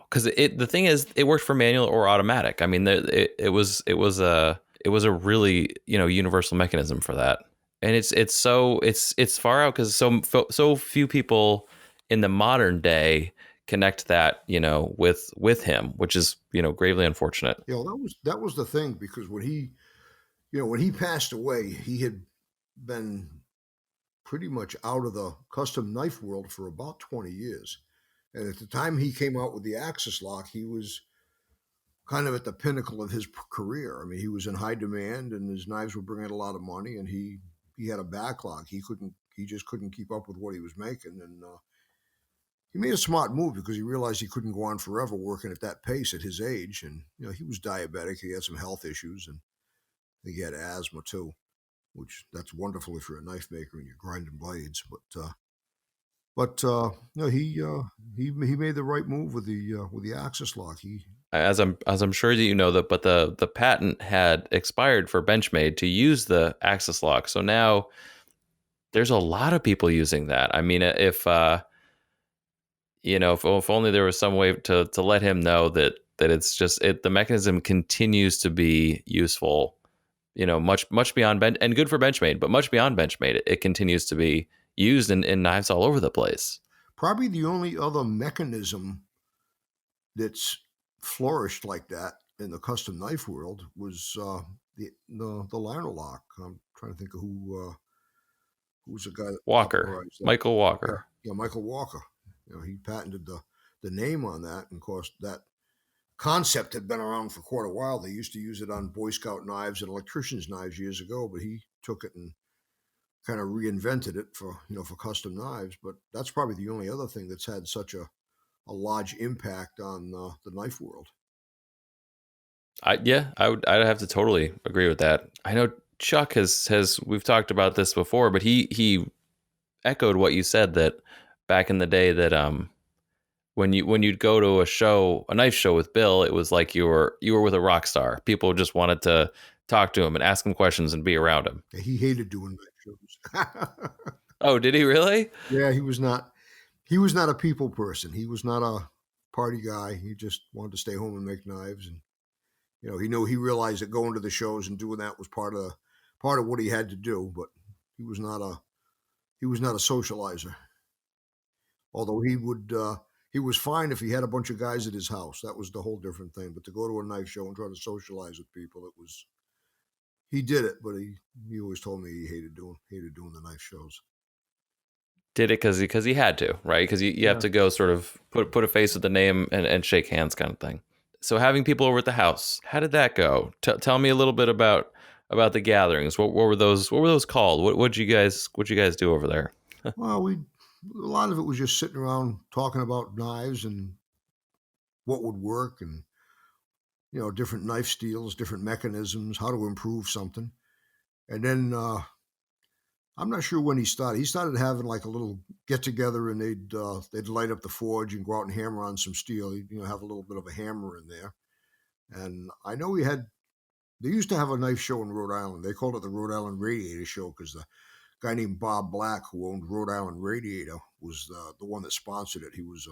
Because the thing is, it worked for manual or automatic. I mean, it was a really universal mechanism for that, and it's far out because so few people in the modern day connect that with him, which is gravely unfortunate. That was the thing, because when he passed away, he had been pretty much out of the custom knife world for about 20 years. And at the time he came out with the Axis lock, he was kind of at the pinnacle of his career. I mean, he was in high demand and his knives were bringing a lot of money, and he had a backlog. He just couldn't keep up with what he was making. And he made a smart move because he realized he couldn't go on forever working at that pace at his age. And, he was diabetic. He had some health issues, and I think he had asthma too, which that's wonderful if you're a knife maker and you're grinding blades. But he made the right move with the Axis lock. As I'm sure that you know that, but the patent had expired for Benchmade to use the Axis lock. So now there's a lot of people using that. I mean, if only there was some way to let him know that it's just the mechanism continues to be useful, much beyond and good for Benchmade, but much beyond Benchmade. It continues to be used in knives all over the place. Probably the only other mechanism that's flourished like that in the custom knife world was the liner lock. I'm trying to think of who's the guy that Walker, Michael Walker. Yeah, Michael Walker. He patented the name on that, and of course that concept had been around for quite a while. They used to use it on Boy Scout knives and electricians' knives years ago, but he took it and kind of reinvented it for custom knives. But that's probably the only other thing that's had such a large impact on the knife world. I'd have to totally agree with that. I know Chuck has we've talked about this before, but he echoed what you said, that back in the day that when you'd go to a knife show with Bill, it was like you were with a rock star. People just wanted to talk to him and ask him questions and be around him. He hated doing knife shows. Oh, did he really? Yeah, he was not a people person. He was not a party guy. He just wanted to stay home and make knives. And he realized that going to the shows and doing that was part of what he had to do. But he was not a socializer. Although he was fine if he had a bunch of guys at his house. That was the whole different thing. But to go to a knife show and try to socialize with people, he did it. But he always told me he hated doing the knife shows. Did it because he had to, right? Because you have to go sort of put a face with the name and shake hands, kind of thing. So having people over at the house, how did that go? Tell me a little bit about the gatherings. What were those called? What'd you guys do over there? Well, a lot of it was just sitting around talking about knives and what would work, and different knife steels, different mechanisms, how to improve something. And then I'm not sure when he started. He started having like a little get together, and they'd light up the forge and go out and hammer on some steel. He'd have a little bit of a hammer in there. And I know they used to have a knife show in Rhode Island. They called it the Rhode Island Radiator Show because the guy named Bob Black, who owned Rhode Island Radiator, was the one that sponsored it. He was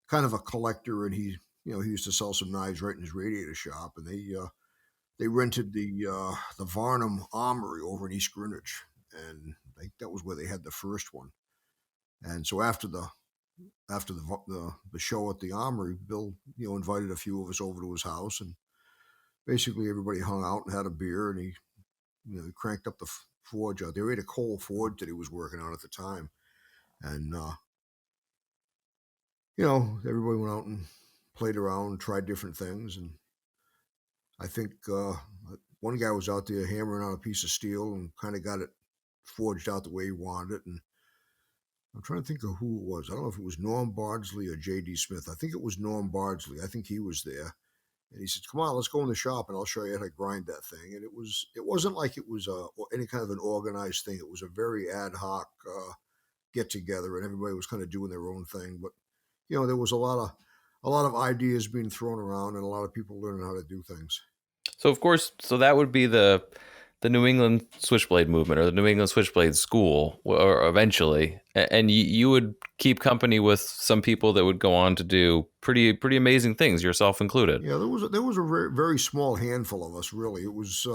kind of a collector, and he he used to sell some knives right in his radiator shop, and they rented the Varnum Armory over in East Greenwich, and I think that was where they had the first one. And so after the show at the Armory, Bill invited a few of us over to his house, and basically everybody hung out and had a beer, and he cranked up the forge out. They had a coal forge that he was working on at the time, and everybody went out and played around, tried different things, and I think one guy was out there hammering on a piece of steel and kind of got it forged out the way he wanted it. And I'm trying to think of who it was. I don't know if it was Norm Bardsley or J.D. Smith. I think it was Norm Bardsley. I think he was there. And he said, "Come on, let's go in the shop and I'll show you how to grind that thing." And it wasn't like it was any kind of an organized thing. It was a very ad hoc get together, and everybody was kind of doing their own thing. But there was a lot of ideas being thrown around, and a lot of people learning how to do things. So of course, that would be the New England Switchblade Movement, or the New England Switchblade School, or eventually, and you would keep company with some people that would go on to do pretty amazing things, yourself included. Yeah, there was a very, very small handful of us, really. It was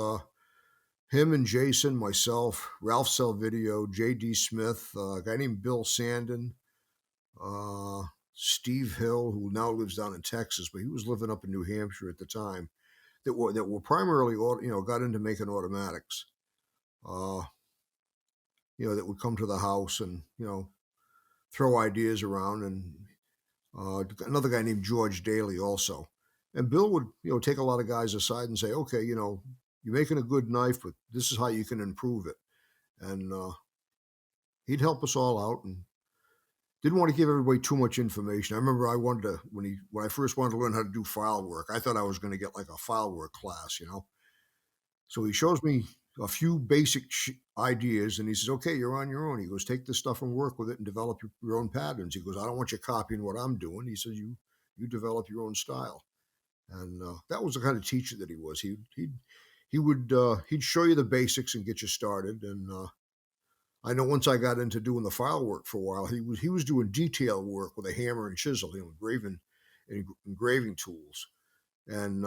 him and Jason, myself, Ralph Salvidio, J.D. Smith, a guy named Bill Sandin, Steve Hill, who now lives down in Texas, but he was living up in New Hampshire at the time, that were primarily, got into making automatics, that would come to the house and, throw ideas around. And another guy named George Daly also. And Bill would, take a lot of guys aside and say, "Okay, you're making a good knife, but this is how you can improve it." And he'd help us all out, and didn't want to give everybody too much information. I remember I wanted to, when I first wanted to learn how to do file work, I thought I was going to get like a file work class, So he shows me a few basic ideas, and he says, "Okay, you're on your own." He goes, "Take this stuff and work with it and develop your own patterns." He goes, "I don't want you copying what I'm doing." He says, you develop your own style." And that was the kind of teacher that he was. He'd show you the basics and get you started. And I know once I got into doing the file work for a while, he was doing detail work with a hammer and chisel, engraving tools. And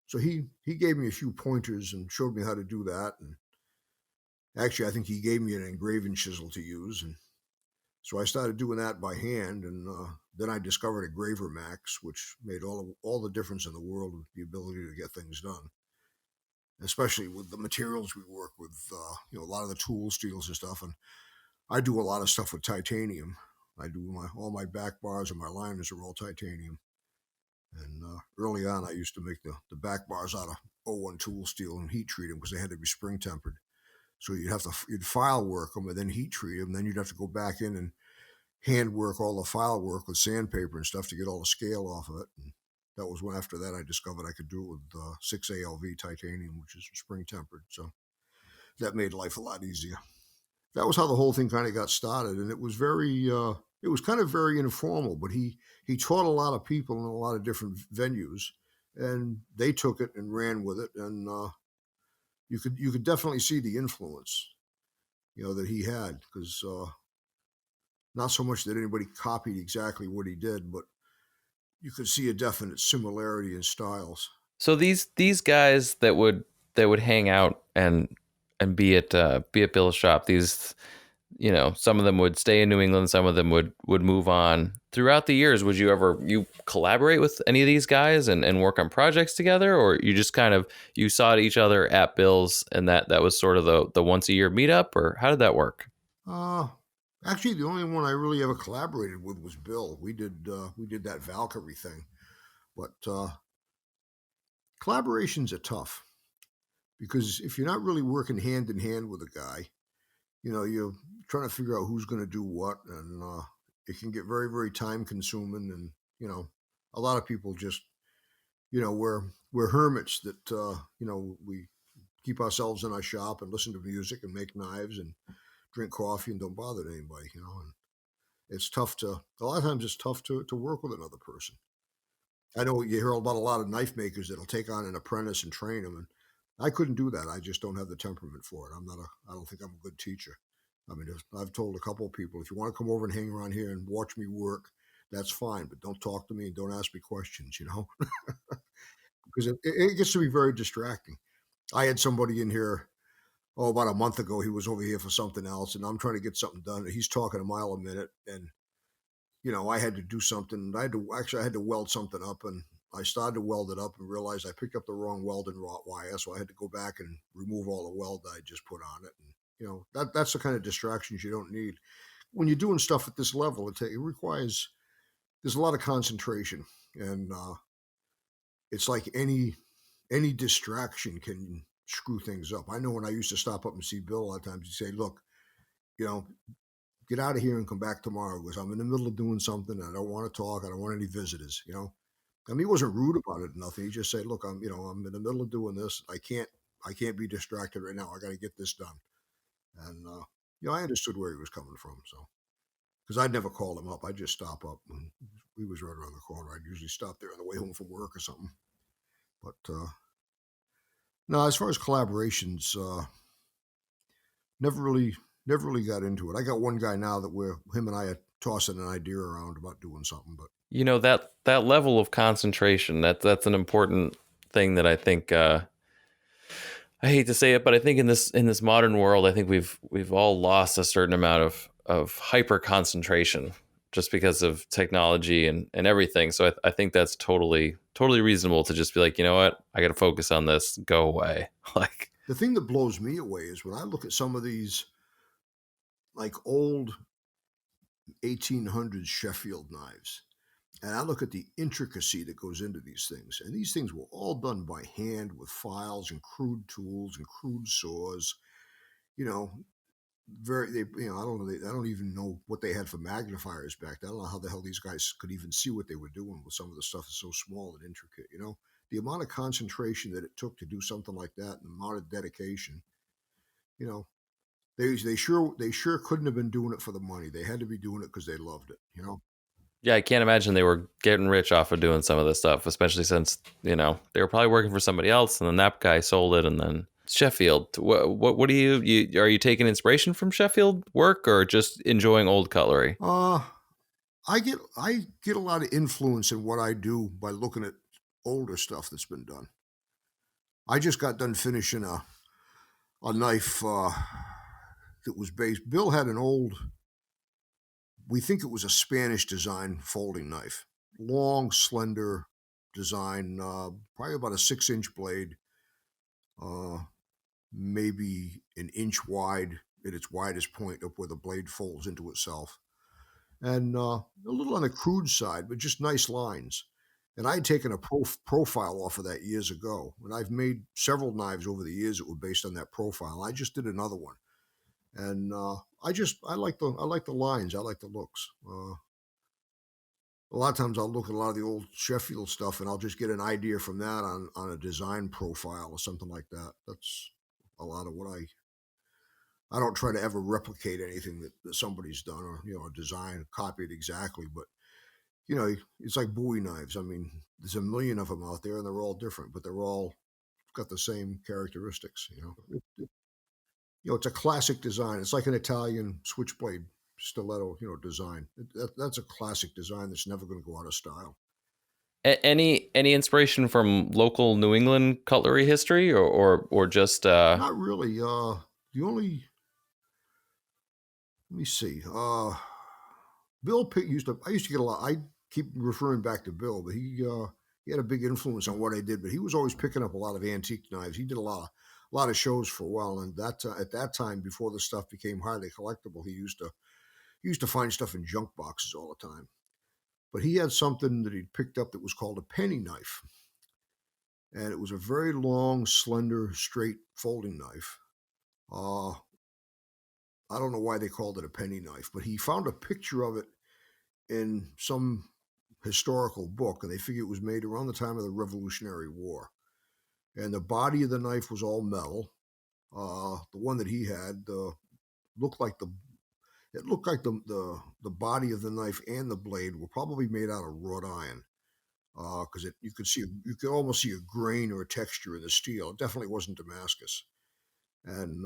so he gave me a few pointers and showed me how to do that. And actually, I think he gave me an engraving chisel to use. And so I started doing that by hand. And then I discovered a Graver Max, which made all the difference in the world with the ability to get things done, especially with the materials we work with, a lot of the tool steels and stuff. And I do a lot of stuff with titanium. I do all my back bars and my liners are all titanium. And early on, I used to make the back bars out of 01 tool steel and heat treat them because they had to be spring tempered. So you'd file work them and then heat treat them. Then you'd have to go back in and hand work all the file work with sandpaper and stuff to get all the scale off of it. And that was when, after that, I discovered I could do it with 6ALV titanium, which is spring tempered. So that made life a lot easier. That was how the whole thing kind of got started. And it was it was kind of very informal, but he taught a lot of people in a lot of different venues, and they took it and ran with it. And you could definitely see the influence, that he had, because not so much that anybody copied exactly what he did, but you could see a definite similarity in styles. So these guys that would hang out and be at Bill's shop, these, some of them would stay in New England, some of them would move on. Throughout the years, would you collaborate with any of these guys and work on projects together, or you just kind of, you saw each other at Bill's and that was sort of the once a year meetup, or how did that work? Actually, the only one I really ever collaborated with was Bill. We did that Valkyrie thing, but collaborations are tough because if you're not really working hand in hand with a guy, you're trying to figure out who's going to do what, and it can get very, very time consuming. And a lot of people just, we're hermits that we keep ourselves in our shop and listen to music and make knives and drink coffee and don't bother anybody, and it's tough a lot of times it's tough to work with another person. I know you hear about a lot of knife makers that'll take on an apprentice and train them, and I couldn't do that. I just don't have the temperament for it. I don't think I'm a good teacher. I mean, I've told a couple of people, if you want to come over and hang around here and watch me work, that's fine, but don't talk to me and don't ask me questions, because it gets to be very distracting. I had somebody in here, about a month ago. He was over here for something else, and I'm trying to get something done. He's talking a mile a minute, and I had to do something. I had to weld something up, and I started to weld it up and realized I picked up the wrong welding wire, so I had to go back and remove all the weld that I just put on it. And that's the kind of distractions you don't need when you're doing stuff at this level. It requires there's a lot of concentration, and it's like any distraction can screw things up. I know when I used to stop up and see Bill, a lot of times he'd say, "Look, you know, get out of here and come back tomorrow because I'm in the middle of doing something. And I don't want to talk. I don't want any visitors." I mean, he wasn't rude about it or nothing. He just said, "Look, I'm in the middle of doing this. I can't be distracted right now. I got to get this done." And I understood where he was coming from. So, because I'd never call him up, I'd just stop up when he was right around the corner. I'd usually stop there on the way home from work or something. But no, as far as collaborations, never really got into it. I got one guy now that him and I are tossing an idea around about doing something, but that level of concentration, that's an important thing that I think, I hate to say it, but I think in this modern world, I think we've all lost a certain amount of hyper concentration just because of technology and everything. So I think that's totally reasonable to just be like, you know what, I got to focus on this, go away. Like, the thing that blows me away is when I look at some of these like old 1800s Sheffield knives, and I look at the intricacy that goes into these things. And these things were all done by hand with files and crude tools and crude saws. I don't know. I don't even know what they had for magnifiers back then. I don't know how the hell these guys could even see what they were doing with some of the stuff that's so small and intricate. The amount of concentration that it took to do something like that, and the amount of dedication. They sure couldn't have been doing it for the money. They had to be doing it because they loved it. Yeah, I can't imagine they were getting rich off of doing some of this stuff, especially since, they were probably working for somebody else and then that guy sold it. And then Sheffield, what do you are you taking inspiration from Sheffield work or just enjoying old cutlery? I get a lot of influence in what I do by looking at older stuff that's been done. I just got done finishing a knife that was based. Bill had an old, we think it was a Spanish design folding knife, long, slender design, probably about a 6-inch blade, maybe an inch wide at its widest point up where the blade folds into itself. And a little on the crude side, but just nice lines. And I had taken a profile off of that years ago. And I've made several knives over the years that were based on that profile. I just did another one. And I like the lines. I like the looks. A lot of times I'll look at a lot of the old Sheffield stuff and I'll just get an idea from that on a design profile or something like that. That's a lot of what I don't try to ever replicate anything that somebody's done or, a design, copy it exactly. But, it's like Bowie knives. I mean, there's a million of them out there and they're all different, but they're all got the same characteristics, it's a classic design. It's like an Italian switchblade stiletto, design. That's a classic design that's never going to go out of style. Any inspiration from local New England cutlery history or just Not really. The only, let me see. Bill I used to get a lot. I keep referring back to Bill, but he had a big influence on what I did. But he was always picking up a lot of antique knives. He did a lot of shows for a while, and at that time, before the stuff became highly collectible, he used to find stuff in junk boxes all the time. But he had something that he'd picked up that was called a penny knife, and it was a very long, slender, straight folding knife. I don't know why they called it a penny knife, but he found a picture of it in some historical book, and they figure it was made around the time of the Revolutionary War. And the body of the knife was all metal. The one that he had looked like the body of the knife and the blade were probably made out of wrought iron, because you could almost see a grain or a texture in the steel. It definitely wasn't Damascus, and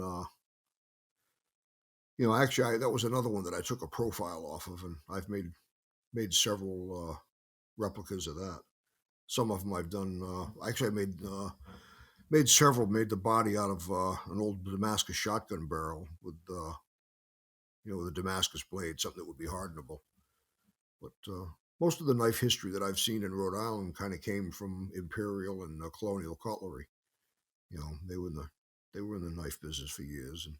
actually that was another one that I took a profile off of, and I've made made several replicas of that. Some of them I've done. Actually, I made several. Made the body out of an old Damascus shotgun barrel with with a Damascus blade, something that would be hardenable. But most of the knife history that I've seen in Rhode Island kind of came from Imperial and Colonial Cutlery. They were in the knife business for years, and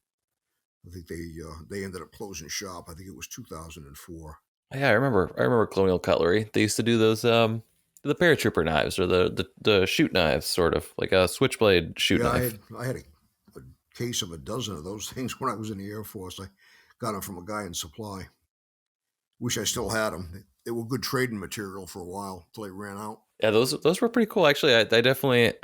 I think they ended up closing shop. I think it was 2004. Yeah, I remember Colonial Cutlery. They used to do those the paratrooper knives or the shoot knives, sort of like a switchblade shoot knife. I had a case of a dozen of those things when I was in the Air Force. I got them from a guy in supply. Wish I still had them. They were good trading material for a while until they ran out. Yeah, those were pretty cool. Actually, I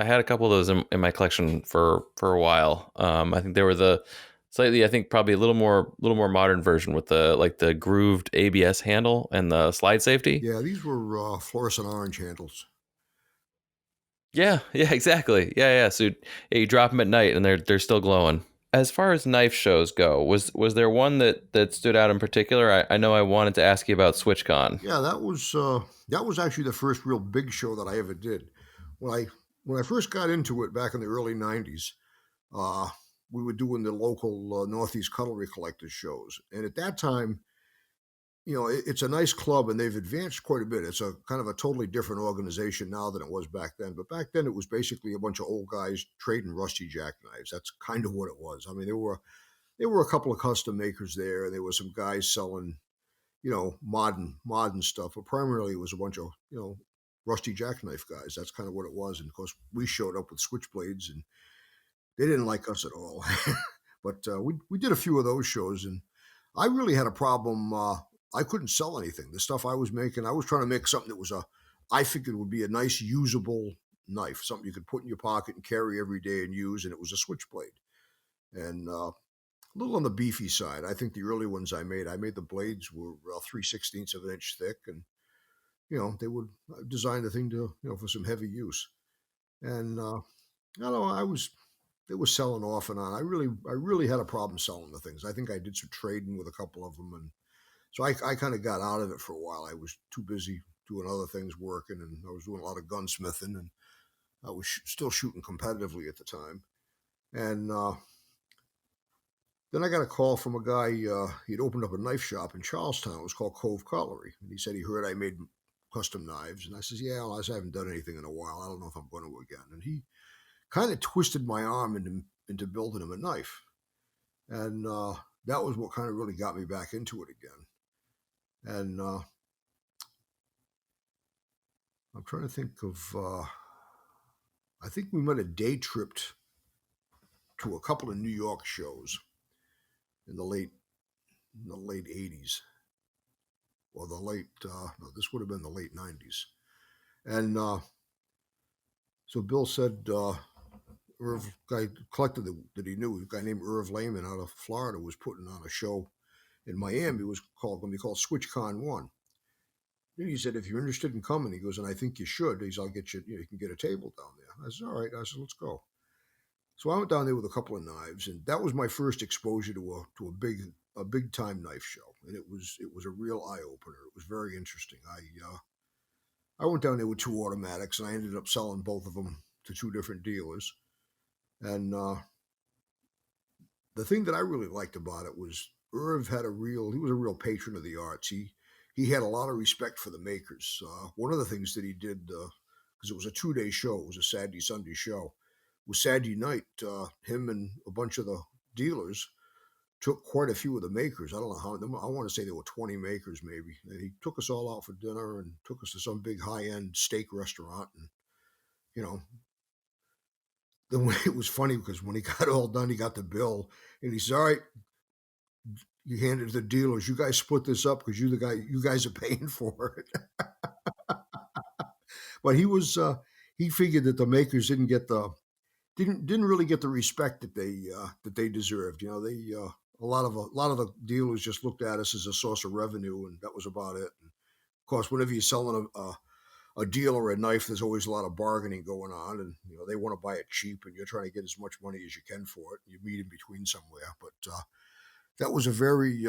had a couple of those in my collection for a while. I think they were the slightly, I think probably a little more modern version with the grooved ABS handle and the slide safety. Yeah, these were fluorescent orange handles. Yeah, exactly. Yeah. So you drop them at night and they're still glowing. As far as knife shows go, was there one that stood out in particular? I know I wanted to ask you about SwitchCon. Yeah, that was actually the first real big show that I ever did. When I first got into it back in the early '90s, we were doing the local Northeast Cutlery Collectors shows, and at that time, it's a nice club, and they've advanced quite a bit. It's a kind of a totally different organization now than it was back then. But back then, it was basically a bunch of old guys trading rusty jackknives. That's kind of what it was. I mean, there were a couple of custom makers there, and there were some guys selling, modern stuff. But primarily, it was a bunch of rusty jackknife guys. That's kind of what it was. And of course, we showed up with switchblades, and they didn't like us at all. But we did a few of those shows, and I really had a problem. I couldn't sell anything. The stuff I was making, I was trying to make something that I figured would be a nice usable knife, something you could put in your pocket and carry every day and use, and it was a switchblade. And a little on the beefy side. I think the early ones I made the blades were 3/16 of an inch thick, and they would design the thing to for some heavy use. And I don't know, they were selling off and on. I really had a problem selling the things. I think I did some trading with a couple of them, and so I kind of got out of it for a while. I was too busy doing other things, working, and I was doing a lot of gunsmithing, and I was still shooting competitively at the time. And then I got a call from a guy. He'd opened up a knife shop in Charlestown. It was called Cove Cutlery, and he said he heard I made custom knives. And I says, "Yeah, well, I haven't done anything in a while. I don't know if I'm going to again." And he kind of twisted my arm into building him a knife, and that was what kind of really got me back into it again. And I'm trying to think of, I think we might have day tripped to a couple of New York shows in the late 80s, or this would have been the late 90s. And so Bill said, Irv, guy collector that he knew, a guy named Irv Wlliam out of Florida, was putting on a show in Miami. It was going to be called SwitchCon 1. And he said, if you're interested in coming, he goes, and I think you should. I'll get you, you can get a table down there. I said, all right. I said, let's go. So I went down there with a couple of knives, and that was my first exposure to a big time knife show, and it was a real eye opener. It was very interesting. I went down there with two automatics, and I ended up selling both of them to two different dealers. And the thing that I really liked about it was Irv he was a real patron of the arts. He had a lot of respect for the makers. One of the things that he did, because it was a 2-day show, it was a Saturday, Sunday show, was Saturday night, him and a bunch of the dealers took quite a few of the makers. I don't know how, I want to say there were 20 makers maybe. And he took us all out for dinner and took us to some big high-end steak restaurant. And, it was funny because when he got all done, he got the bill and he said, all right, you handed it to the dealers. You guys split this up because you guys are paying for it. But he figured that the makers didn't really get the respect that they deserved. A lot of the dealers just looked at us as a source of revenue, and that was about it. And of course, whenever you're selling a dealer a knife, there's always a lot of bargaining going on, and they want to buy it cheap, and you're trying to get as much money as you can for it. You meet in between somewhere, but that was a very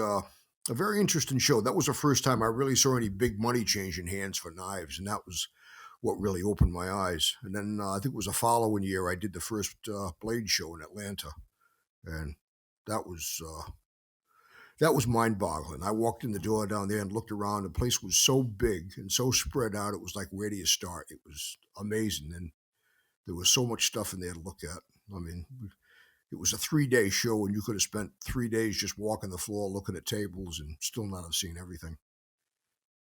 a very interesting show. That was the first time I really saw any big money changing hands for knives, and that was what really opened my eyes. And then I think it was the following year I did the first blade show in Atlanta, and that was mind-boggling. I walked in the door down there and looked around. The place was so big and so spread out. It was like, where do you start? It was amazing, and there was so much stuff in there to look at. I mean, it was a 3-day show, and you could have spent 3 days just walking the floor, looking at tables, and still not have seen everything.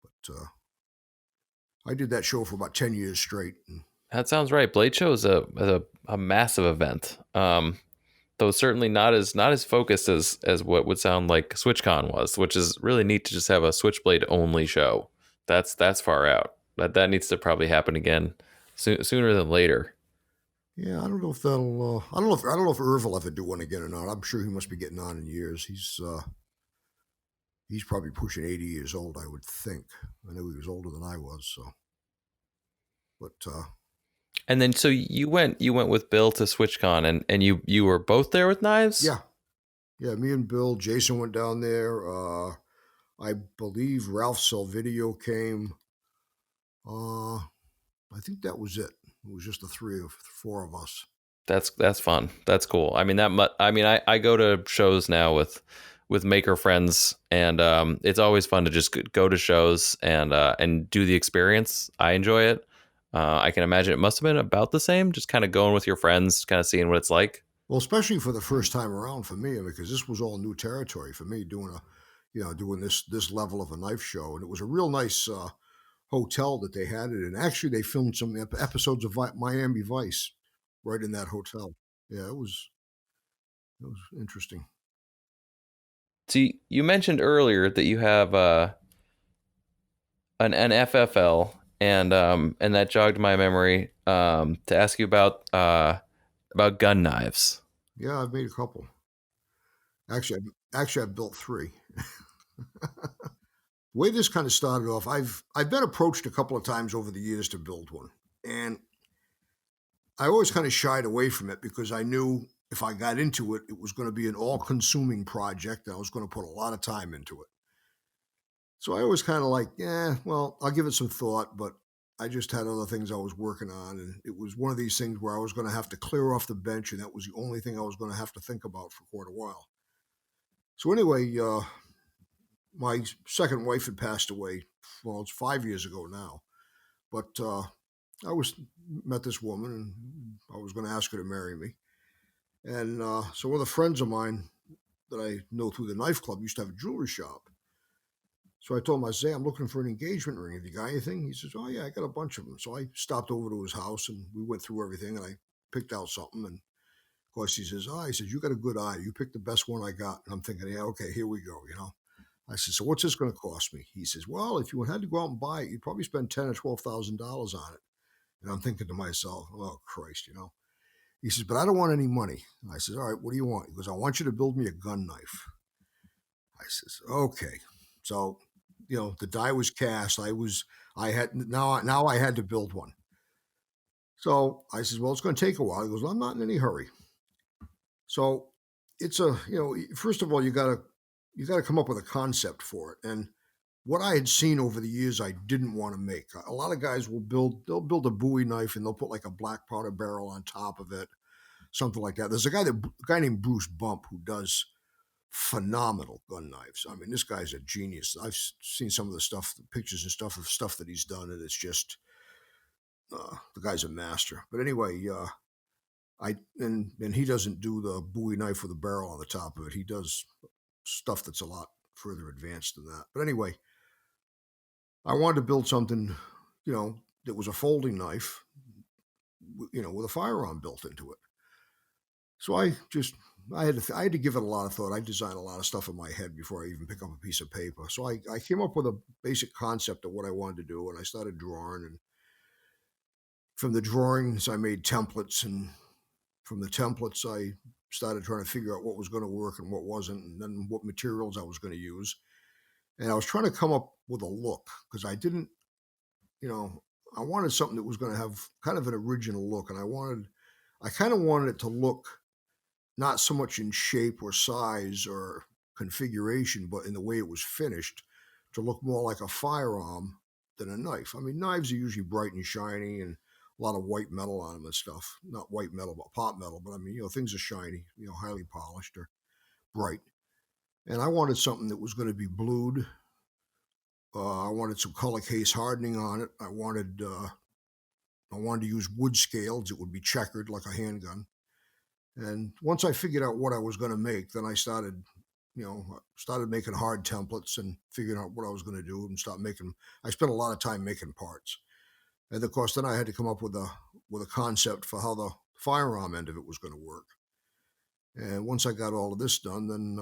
But I did that show for about 10 years straight. And That sounds right. Blade Show is a massive event. Though certainly not as focused as what would sound like SwitchCon was, which is really neat to just have a Switchblade only show. That's far out. That needs to probably happen again sooner than later. yeah, I don't know if that'll. I don't know if Irv will ever do one again or not. I'm sure he must be getting on in years. He's probably pushing 80 years old, I would think. I know he was older than I was, so. But And then so you went with Bill to SwitchCon, and you were both there with knives? yeah, me and Bill, Jason went down there. I believe Ralph Salvidio came. I think that was it. It was just the four of us. That's fun. That's cool. I mean I go to shows now with maker friends, and it's always fun to just go to shows and do the experience. I enjoy it. I can imagine it must have been about the same, just kind of going with your friends, kind of seeing what it's like. Well, especially for the first time around for me, because this was all new territory for me, doing this level of a knife show, and it was a real nice hotel that they had it in. Actually, they filmed some episodes of Miami Vice right in that hotel. Yeah, it was interesting. See, you mentioned earlier that you have an FFL, and that jogged my memory to ask you about gun knives. Yeah, I've made a couple. Actually, I've built 3. The way this kind of started off, I've been approached a couple of times over the years to build one, and I always kind of shied away from it because I knew if I got into it, it was going to be an all-consuming project, and I was going to put a lot of time into it. So I always kind of like, yeah, well, I'll give it some thought, but I just had other things I was working on, and it was one of these things where I was going to have to clear off the bench, and that was the only thing I was going to have to think about for quite a while. So anyway, my second wife had passed away. Well, it's 5 years ago now, but I met this woman, and I was going to ask her to marry me. And so one of the friends of mine that I know through the knife club used to have a jewelry shop. So I told him, I said, I'm looking for an engagement ring. Have you got anything? He says, oh, yeah, I got a bunch of them. So I stopped over to his house, and we went through everything, and I picked out something. And of course, he says, you got a good eye. You picked the best one I got. And I'm thinking, yeah, okay, here we go, I said, so what's this going to cost me? He says, well, if you had to go out and buy it, you'd probably spend $10,000 or $12,000 on it. And I'm thinking to myself, oh, Christ, He says, but I don't want any money. I said, all right, what do you want? He goes, I want you to build me a gun knife. I says, okay. So, the die was cast. I had to build one. So I says, well, it's going to take a while. He goes, well, I'm not in any hurry. So it's first of all, you got to come up with a concept for it. And what I had seen over the years, I didn't want to make. A lot of guys they'll build a Bowie knife, and they'll put like a black powder barrel on top of it, something like that. There's a guy named Bruce Bump who does phenomenal gun knives. I mean, this guy's a genius. I've seen some of the pictures and stuff that he's done, and it's just the guy's a master. But anyway, and he doesn't do the Bowie knife with a barrel on the top of it. He does stuff that's a lot further advanced than that. But anyway, I wanted to build something, that was a folding knife, with a firearm built into it. So I had to give it a lot of thought. I designed a lot of stuff in my head before I even pick up a piece of paper. So I came up with a basic concept of what I wanted to do, and I started drawing. And from the drawings, I made templates, and from the templates, I started trying to figure out what was going to work and what wasn't, and then what materials I was going to use. And I was trying to come up with a look, because I didn't, I wanted something that was going to have kind of an original look, and I kind of wanted it to look not so much in shape or size or configuration, but in the way it was finished to look more like a firearm than a knife. I mean, knives are usually bright and shiny and a lot of white metal on them and stuff. Not white metal, but pot metal. But I mean, things are shiny, highly polished or bright. And I wanted something that was going to be blued. I wanted some color case hardening on it. I wanted to use wood scales. It would be checkered like a handgun. And once I figured out what I was going to make, then I started making hard templates and figuring out what I was going to do and I spent a lot of time making parts. And of course, then I had to come up with a concept for how the firearm end of it was going to work. And once I got all of this done, then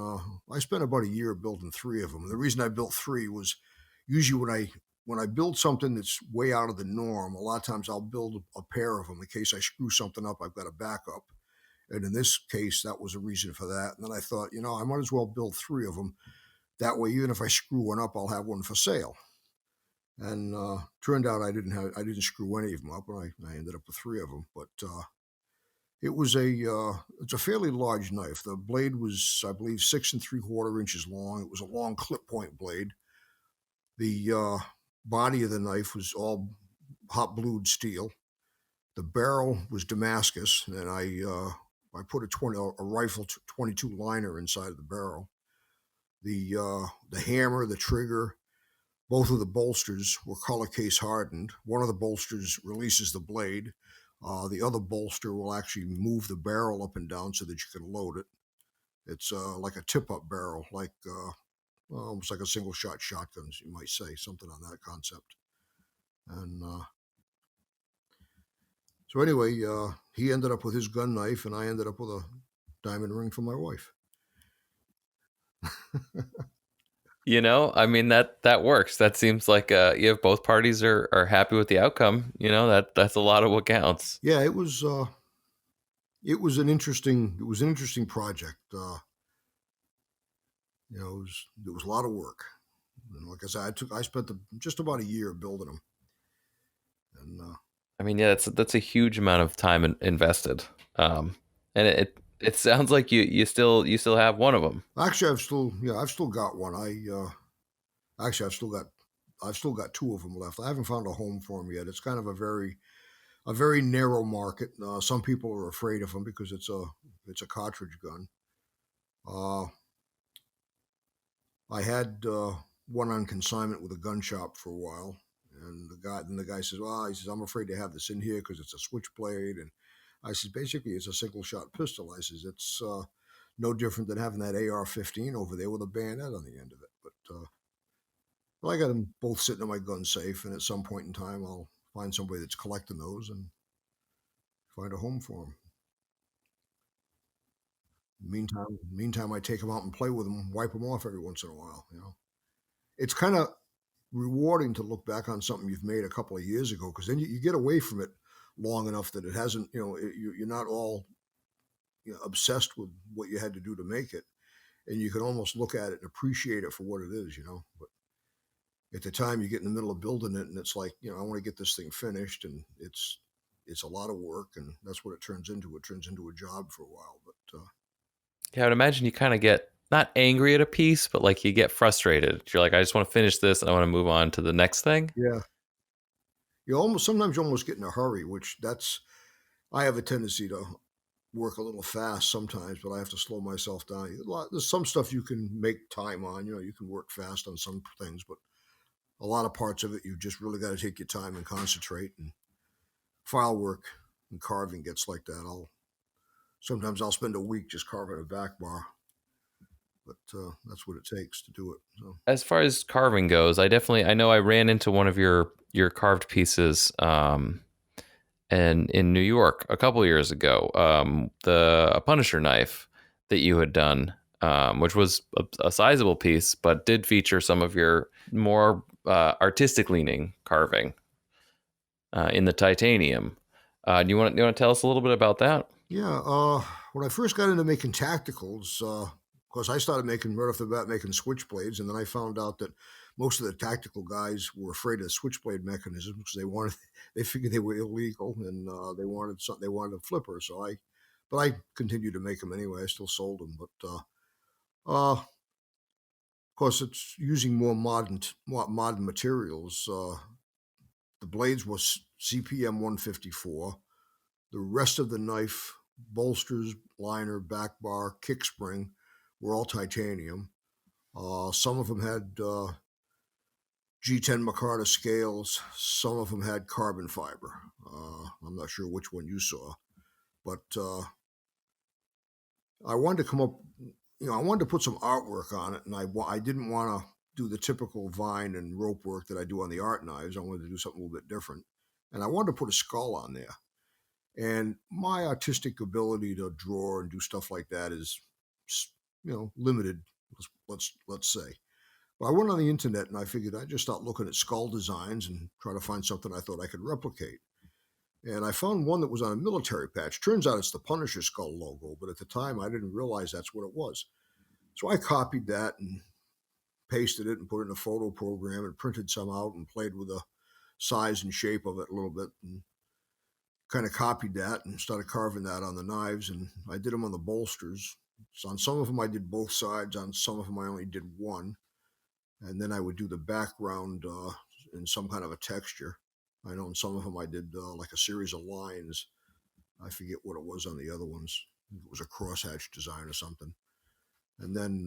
I spent about a year building 3 of them. And the reason I built 3 was usually when I build something that's way out of the norm, a lot of times I'll build a pair of them in case I screw something up, I've got a backup. And in this case, that was a reason for that. And then I thought, I might as well build 3 of them. That way, even if I screw one up, I'll have one for sale. And turned out I didn't screw any of them up, and I ended up with 3 of them. But it's a fairly large knife. The blade was, I believe, 6 3/4 inches long. It was a long clip point blade. The body of the knife was all hot blued steel. The barrel was Damascus, and I put a rifle 22 liner inside of the barrel. The hammer, the trigger, both of the bolsters were color case hardened. One of the bolsters releases the blade. The other bolster will actually move the barrel up and down so that you can load it. It's like a tip-up barrel, like almost like a single-shot shotgun, you might say, something on that concept. And so anyway, he ended up with his gun knife, and I ended up with a diamond ring for my wife. I mean, that works. That seems like if both parties are happy with the outcome, that's a lot of what counts. Yeah, it was an interesting project. It was a lot of work. And like I said, I spent just about a year building them. And I mean, yeah, that's a huge amount of time invested. And it sounds like you still have one of them. Actually, I've still got one. I've still got 2 of them left. I haven't found a home for them yet. It's kind of a very narrow market. Some people are afraid of them because it's a cartridge gun. I had one on consignment with a gun shop for a while, and the guy says, "Well," he says, "I'm afraid to have this in here because it's a switchblade." And I said, "Basically, it's a single shot pistol." I says, "It's no different than having that AR-15 over there with a bayonet on the end of it." But I got them both sitting in my gun safe, and at some point in time, I'll find somebody that's collecting those and find a home for them. Meantime, I take them out and play with them, wipe them off every once in a while. It's kind of rewarding to look back on something you've made a couple of years ago, because then you get away from it long enough that it hasn't, you're not all obsessed with what you had to do to make it, and you can almost look at it and appreciate it for what it is. But at the time, you get in the middle of building it, and it's like, I want to get this thing finished, and it's a lot of work, and that's what it turns into. It turns into a job for a while, but. Yeah, I would imagine you kind of get not angry at a piece, but like you get frustrated. You're like, I just want to finish this and I want to move on to the next thing. Yeah. Sometimes you almost get in a hurry, I have a tendency to work a little fast sometimes, but I have to slow myself down. There's some stuff you can make time on, you can work fast on some things, but a lot of parts of it, you just really got to take your time and concentrate. And file work and carving gets like that. Sometimes I'll spend a week just carving a back bar, but that's what it takes to do it. So. As far as carving goes, I know I ran into one of your carved pieces and in New York a couple years ago, a Punisher knife that you had done, which was a sizable piece, but did feature some of your more artistic leaning carving in the titanium. Do you want to tell us a little bit about that? Yeah, when I first got into making tacticals, of course, I started right off the bat making switchblades, and then I found out that most of the tactical guys were afraid of switchblade mechanisms because they figured they were illegal, and they wanted a flipper. But I continued to make them anyway. I still sold them, but course, it's using more modern materials. The blades was CPM 154. The rest of the knife, bolsters, liner, back bar, kick spring, were all titanium. Some of them had G10 micarta scales. Some of them had carbon fiber. I'm not sure which one you saw, but I wanted to come up, I wanted to put some artwork on it, and I didn't want to do the typical vine and rope work that I do on the art knives. I wanted to do something a little bit different, and I wanted to put a skull on there. And my artistic ability to draw and do stuff like that is, limited. Let's say. But I went on the internet and I figured I'd just start looking at skull designs and try to find something I thought I could replicate. And I found one that was on a military patch. Turns out it's the Punisher skull logo, but at the time I didn't realize that's what it was. So I copied that and pasted it and put it in a photo program and printed some out and played with the size and shape of it a little bit and kind of copied that and started carving that on the knives. And I did them on the bolsters. So on some of them I did both sides. On some of them I only did one. And then I would do the background in some kind of a texture. I know in some of them I did like a series of lines. I forget what it was on the other ones. It was a crosshatch design or something. And then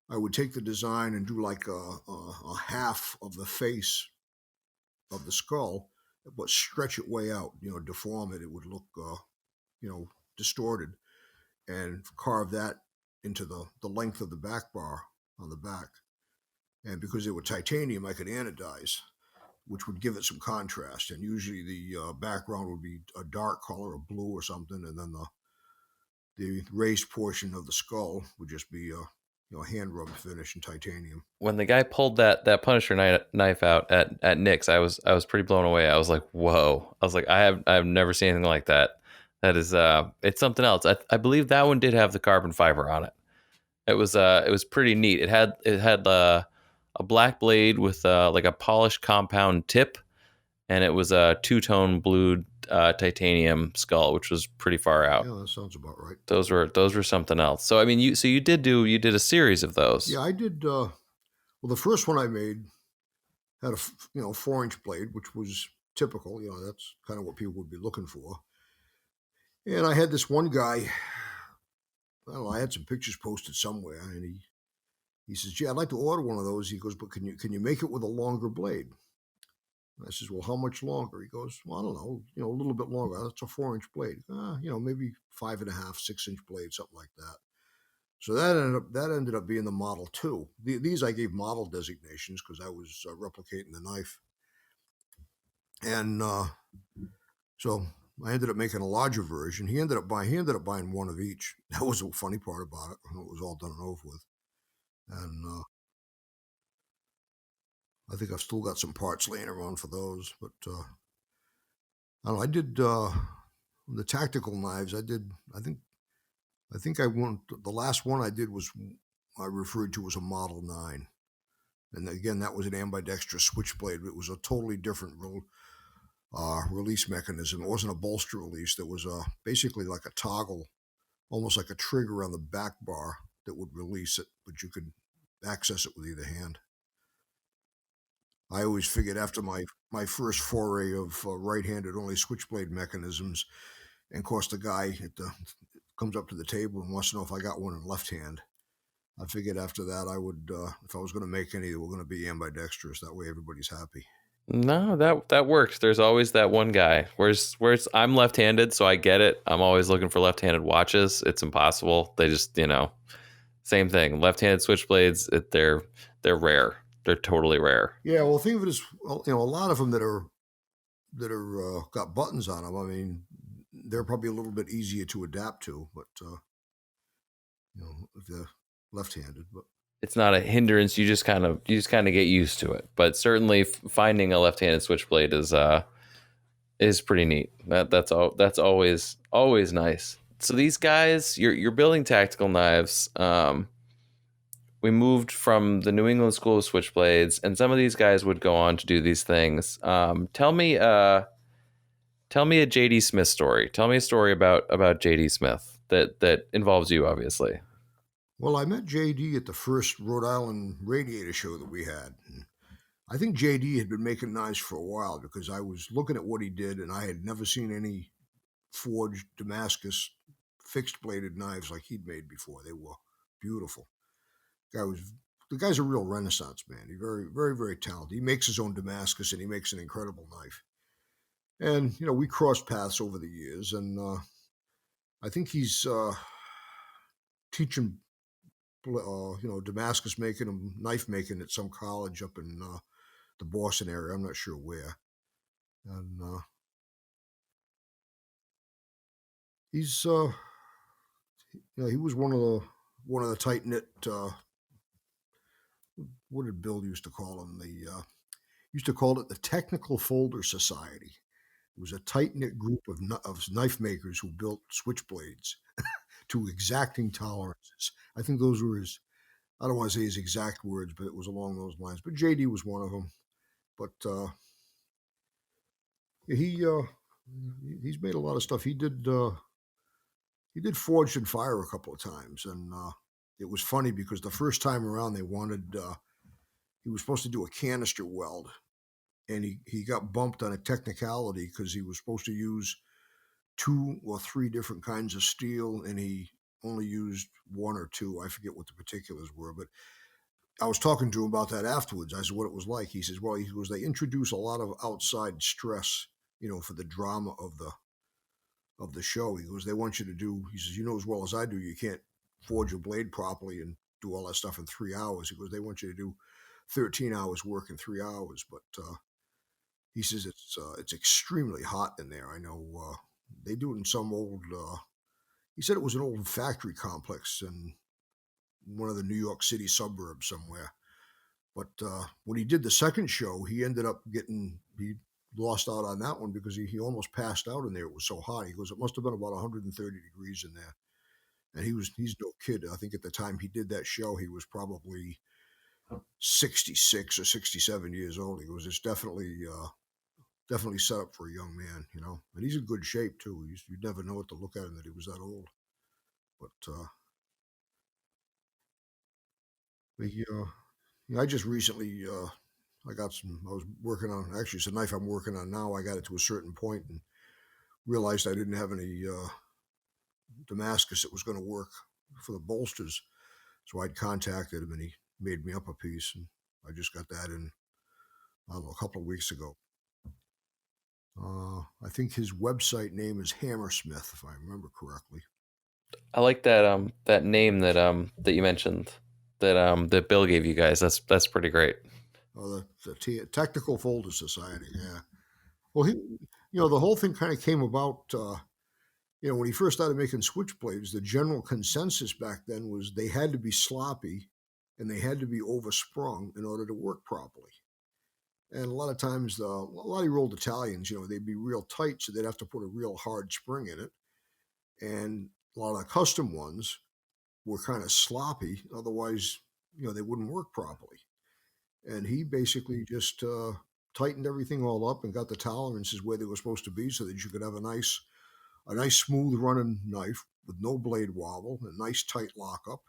I would take the design and do like a half of the face of the skull, but stretch it way out, deform it. It would look, distorted, and carve that into the length of the back bar on the back. And because they were titanium, I could anodize, which would give it some contrast. And usually the background would be a dark color, a blue or something, and then the raised portion of the skull would just be a hand rubbed finish in titanium. When the guy pulled that Punisher knife out at Nick's, I was pretty blown away. I was like, whoa! I was like, I've never seen anything like that. That is it's something else. I believe that one did have the carbon fiber on it. It was pretty neat. It had a black blade with like a polished compound tip, and it was a two-tone blued titanium skull, which was pretty far out. Yeah, that sounds about right. Those were something else. So I mean, you did a series of those. Yeah, I did. Well, the first one I made had a 4-inch blade, which was typical. That's kind of what people would be looking for. And I had this one guy. I don't know. I had some pictures posted somewhere, and he says, "Gee, I'd like to order one of those." He goes, "But can you make it with a longer blade?" And I says, "Well, how much longer?" He goes, "Well, I don't know, a little bit longer. That's a 4-inch blade. Maybe 5.5, 6-inch blade, something like that." So that ended up being the Model 2. These I gave model designations because I was replicating the knife, and so I ended up making a larger version. He ended up buying one of each. That was the funny part about it. It was all done and over with. And I think I've still got some parts laying around for those. But I don't know. I did the tactical knives. I think I won. The last one I did was I referred to as a Model 9. And again, that was an ambidextrous switchblade. It was a totally different release mechanism. It wasn't a bolster release. There was basically like a toggle, almost like a trigger on the back bar that would release it, but you could access it with either hand. I always figured after my first foray of right-handed only switchblade mechanisms, and of course the guy comes up to the table and wants to know if I got one in left hand. I figured after that I would, if I was going to make any, they were going to be ambidextrous. That way everybody's happy. No, that works. There's always that one guy. Where's I'm left-handed, so I get it. I'm always looking for left-handed watches. It's impossible. They just, same thing. Left-handed switchblades, they're rare. They're totally rare. Yeah, well, think of it as, a lot of them that are got buttons on them. I mean, they're probably a little bit easier to adapt to, but if they're left-handed, but it's not a hindrance. You just kind of get used to it. But certainly finding a left-handed switchblade is pretty neat. That's always nice. So these guys, you're building tactical knives. We moved from the New England School of Switchblades, and some of these guys would go on to do these things. Tell me a J.D. Smith story. Tell me a story about J.D. Smith that involves you, obviously. Well, I met JD at the first Rhode Island radiator show that we had. And I think JD had been making knives for a while because I was looking at what he did, and I had never seen any forged Damascus fixed bladed knives like he'd made before. They were beautiful. The guy's a real Renaissance man. He's very, very, very talented. He makes his own Damascus, and he makes an incredible knife. And we crossed paths over the years, and I think he's teaching, Damascus making and knife making at some college up in the Boston area. I'm not sure where. And he's, he was one of the tight knit. What did Bill used to call them? Used to call it the Technical Folder Society. It was a tight knit group of knife makers who built switchblades to exacting tolerances. I think those were his. I don't want to say his exact words, but it was along those lines. But JD was one of them. But he's made a lot of stuff. He did Forged in Fire a couple of times, and it was funny because the first time around they wanted he was supposed to do a canister weld, and he got bumped on a technicality because he was supposed to use 2 or 3 different kinds of steel, and he only used 1 or 2. I forget what the particulars were, but I was talking to him about that afterwards. I said what it was like. He says, well, they introduce a lot of outside stress, for the drama of the show. He goes, they want you to do, he says, as well as I do, you can't forge a blade properly and do all that stuff in 3 hours. He goes, they want you to do 13 hours work in 3 hours. But he says it's extremely hot in there. I know they do it in some old, he said it was an old factory complex in one of the New York City suburbs somewhere. But when he did the second show, he ended up he lost out on that one because he almost passed out in there. It was so hot. He goes, it must have been about 130 degrees in there. And he's no kid. I think at the time he did that show, he was probably 66 or 67 years old. He goes, it's definitely set up for a young man, and he's in good shape too. You'd never know it to look at him that he was that old. But I just recently, I was working on, actually it's a knife I'm working on now. I got it to a certain point and realized I didn't have any Damascus that was going to work for the bolsters. So I'd contacted him and he made me up a piece, and I just got that in, I don't know, a couple of weeks ago. I think his website name is Hammersmith, if I remember correctly. I like that that name that you mentioned that Bill gave you guys. That's pretty great. Oh, the Technical Folder Society, yeah. Well, the whole thing kind of came about. When he first started making switchblades, the general consensus back then was they had to be sloppy and they had to be oversprung in order to work properly. And a lot of times, a lot of your old Italians, they'd be real tight, so they'd have to put a real hard spring in it. And a lot of the custom ones were kind of sloppy. Otherwise, they wouldn't work properly. And he basically just tightened everything all up and got the tolerances where they were supposed to be so that you could have a nice smooth running knife with no blade wobble, a nice tight lockup,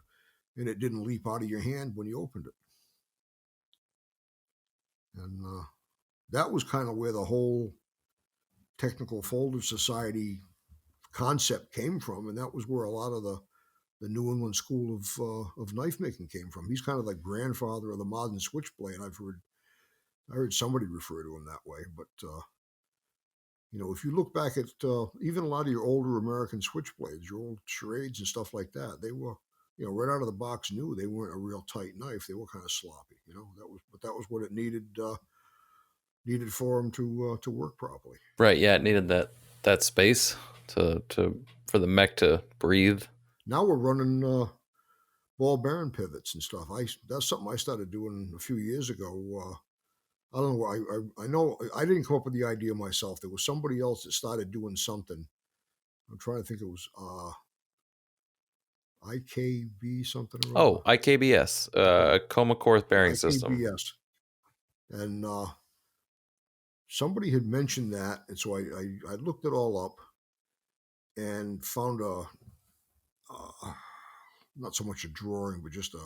and it didn't leap out of your hand when you opened it. And that was kind of where the whole Technical Folder Society concept came from, and that was where a lot of the New England school of knife making came from. He's kind of like grandfather of the modern switchblade. I heard somebody refer to him that way, but if you look back at even a lot of your older American switchblades, your old charades and stuff like that, they were, right out of the box new. They weren't a real tight knife. They were kind of sloppy, that was what it needed for them to work properly. Right. Yeah. It needed that space for the mech to breathe. Now we're running ball bearing pivots and stuff. That's something I started doing a few years ago. I don't know. I know I didn't come up with the idea myself. There was somebody else that started doing something. I'm trying to think. It was IKB something. Oh, IKBS, Comacorth bearing system. IKBS. And somebody had mentioned that, and so I looked it all up and found not so much a drawing, but just I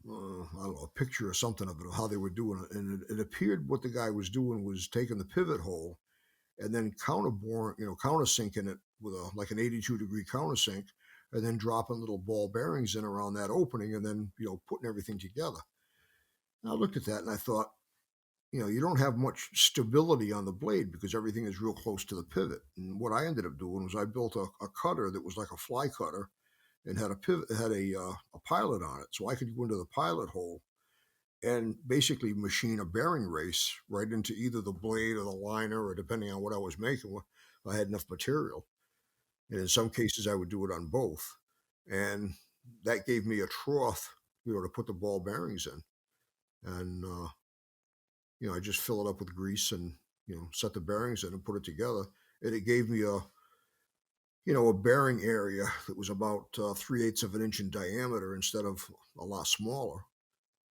don't know, a picture or something of it, of how they were doing it. And it appeared what the guy was doing was taking the pivot hole and then countersinking it with like an 82-degree countersink, and then dropping little ball bearings in around that opening, and then, putting everything together. And I looked at that and I thought, you don't have much stability on the blade because everything is real close to the pivot. And what I ended up doing was I built a cutter that was like a fly cutter and had a pivot, had a pilot on it, so I could go into the pilot hole and basically machine a bearing race right into either the blade or the liner, or depending on what I was making, if I had enough material. And in some cases, I would do it on both, and that gave me a trough, to put the ball bearings in, and I just fill it up with grease and set the bearings in and put it together, and it gave me a bearing area that was about 3/8 of an inch in diameter instead of a lot smaller.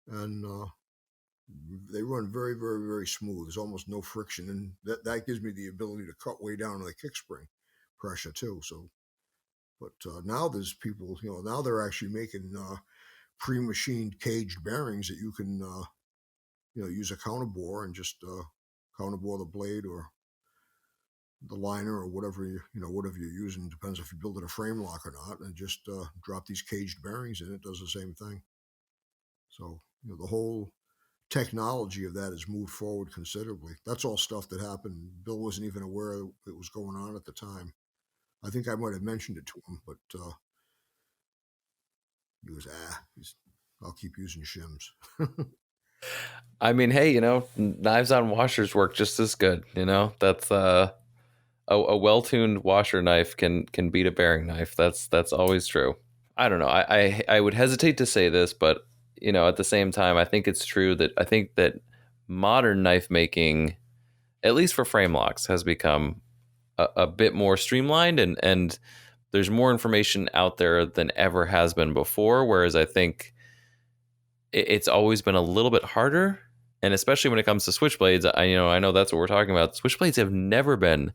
And they run very, very, very smooth. There's almost no friction. And that gives me the ability to cut way down on the kick spring pressure too. So, but now there's people, now they're actually making pre-machined caged bearings that you can, use a counterbore and just counterbore the blade or the liner or whatever whatever you're using. Depends if you build it a frame lock or not, and just drop these caged bearings in. It does the same thing. So the whole technology of that has moved forward considerably. That's all stuff that happened. Bill wasn't even aware it was going on at the time. I think I might have mentioned it to him, but he was I'll keep using shims. I mean, hey, knives on washers work just as good. That's a well-tuned washer knife can beat a bearing knife. That's always true. I don't know. I would hesitate to say this, but at the same time, I think it's true that I think that modern knife making, at least for frame locks, has become a bit more streamlined, and there's more information out there than ever has been before. Whereas I think it's always been a little bit harder, and especially when it comes to switchblades, I know that's what we're talking about. Switchblades have never been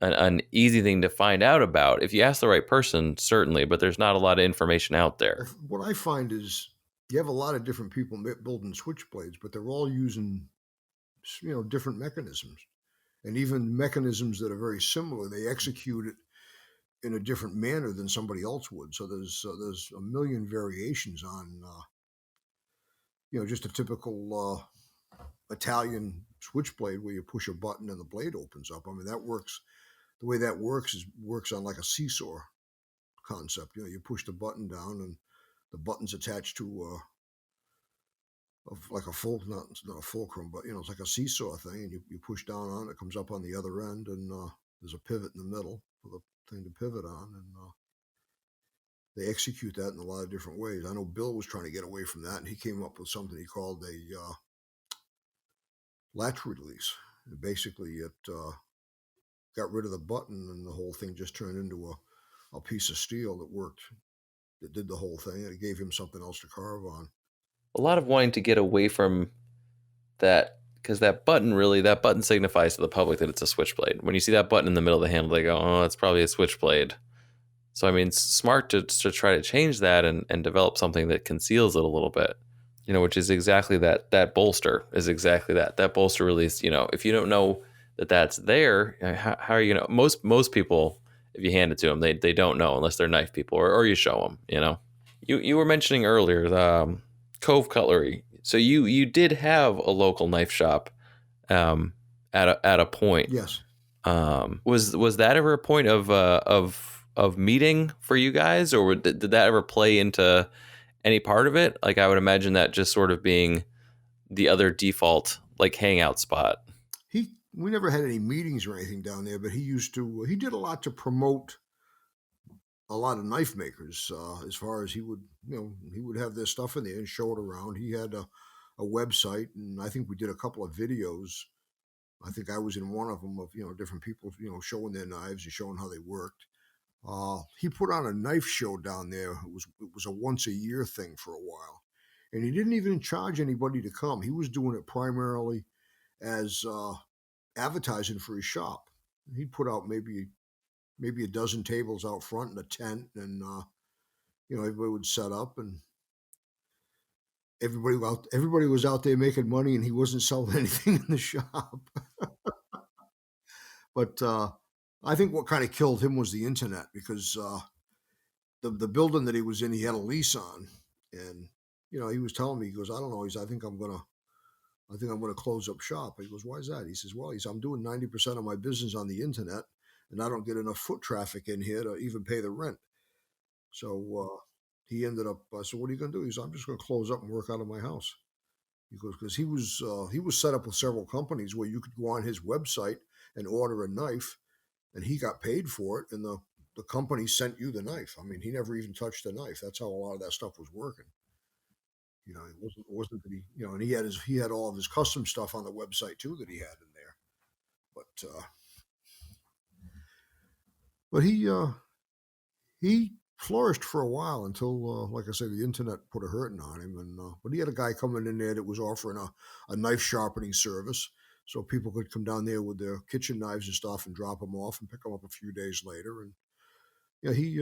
an easy thing to find out about. If you ask the right person, certainly, but there's not a lot of information out there. What I find is you have a lot of different people building switchblades, but they're all using, different mechanisms, and even mechanisms that are very similar. They execute it in a different manner than somebody else would. So there's a million variations on, just a typical Italian switchblade where you push a button and the blade opens up. I mean, that works. The way that works on like a seesaw concept. You push the button down and the button's attached to like not a fulcrum, but it's like a seesaw thing, and you push down on it, comes up on the other end, and there's a pivot in the middle for the thing to pivot on, and they execute that in a lot of different ways. I know Bill was trying to get away from that, and he came up with something he called a latch release. And basically, it got rid of the button, and the whole thing just turned into a piece of steel that worked, that did the whole thing, and it gave him something else to carve on. A lot of wanting to get away from that, because that button signifies to the public that it's a switchblade. When you see that button in the middle of the handle, they go, oh, it's probably a switchblade. So, I mean, it's smart to try to change that and develop something that conceals it a little bit, which is exactly that bolster is exactly that. That bolster release, if you don't know that that's there, how are you going to, most people, if you hand it to them, they don't know unless they're knife people or you show them, You were mentioning earlier, Cove Cutlery. So you did have a local knife shop at a point. Yes. Was that ever a point of meeting for you guys, or did that ever play into any part of it? Like, I would imagine that just sort of being the other default, like, hangout spot. We never had any meetings or anything down there, but he did a lot to promote a lot of knife makers, as far as he would have their stuff in there and show it around. He had a website, and I think we did a couple of videos. I think I was in one of them of, different people, showing their knives and showing how they worked. He put on a knife show down there. It was a once a year thing for a while, and he didn't even charge anybody to come. He was doing it primarily as advertising for his shop. He'd put out maybe maybe a dozen tables out front in a tent, and everybody would set up, and everybody was out there making money, and he wasn't selling anything in the shop. But I think what kind of killed him was the internet, because the building that he was in, he had a lease on, and he was telling me, he goes, I don't know, I think I'm gonna close up shop. He goes, why is that? He says, well, I'm doing 90% of my business on the internet, and I don't get enough foot traffic in here to even pay the rent. So he ended up. I said, what are you gonna do? He said, I'm just gonna close up and work out of my house. He goes, because he was set up with several companies where you could go on his website and order a knife, and he got paid for it, and the company sent you the knife. I mean, he never even touched the knife. That's how a lot of that stuff was working. It wasn't that he, and he had all of his custom stuff on the website too that he had in there. But he flourished for a while until, like I say, the internet put a hurting on him. But he had a guy coming in there that was offering a knife sharpening service, so people could come down there with their kitchen knives and stuff and drop them off and pick them up a few days later. And he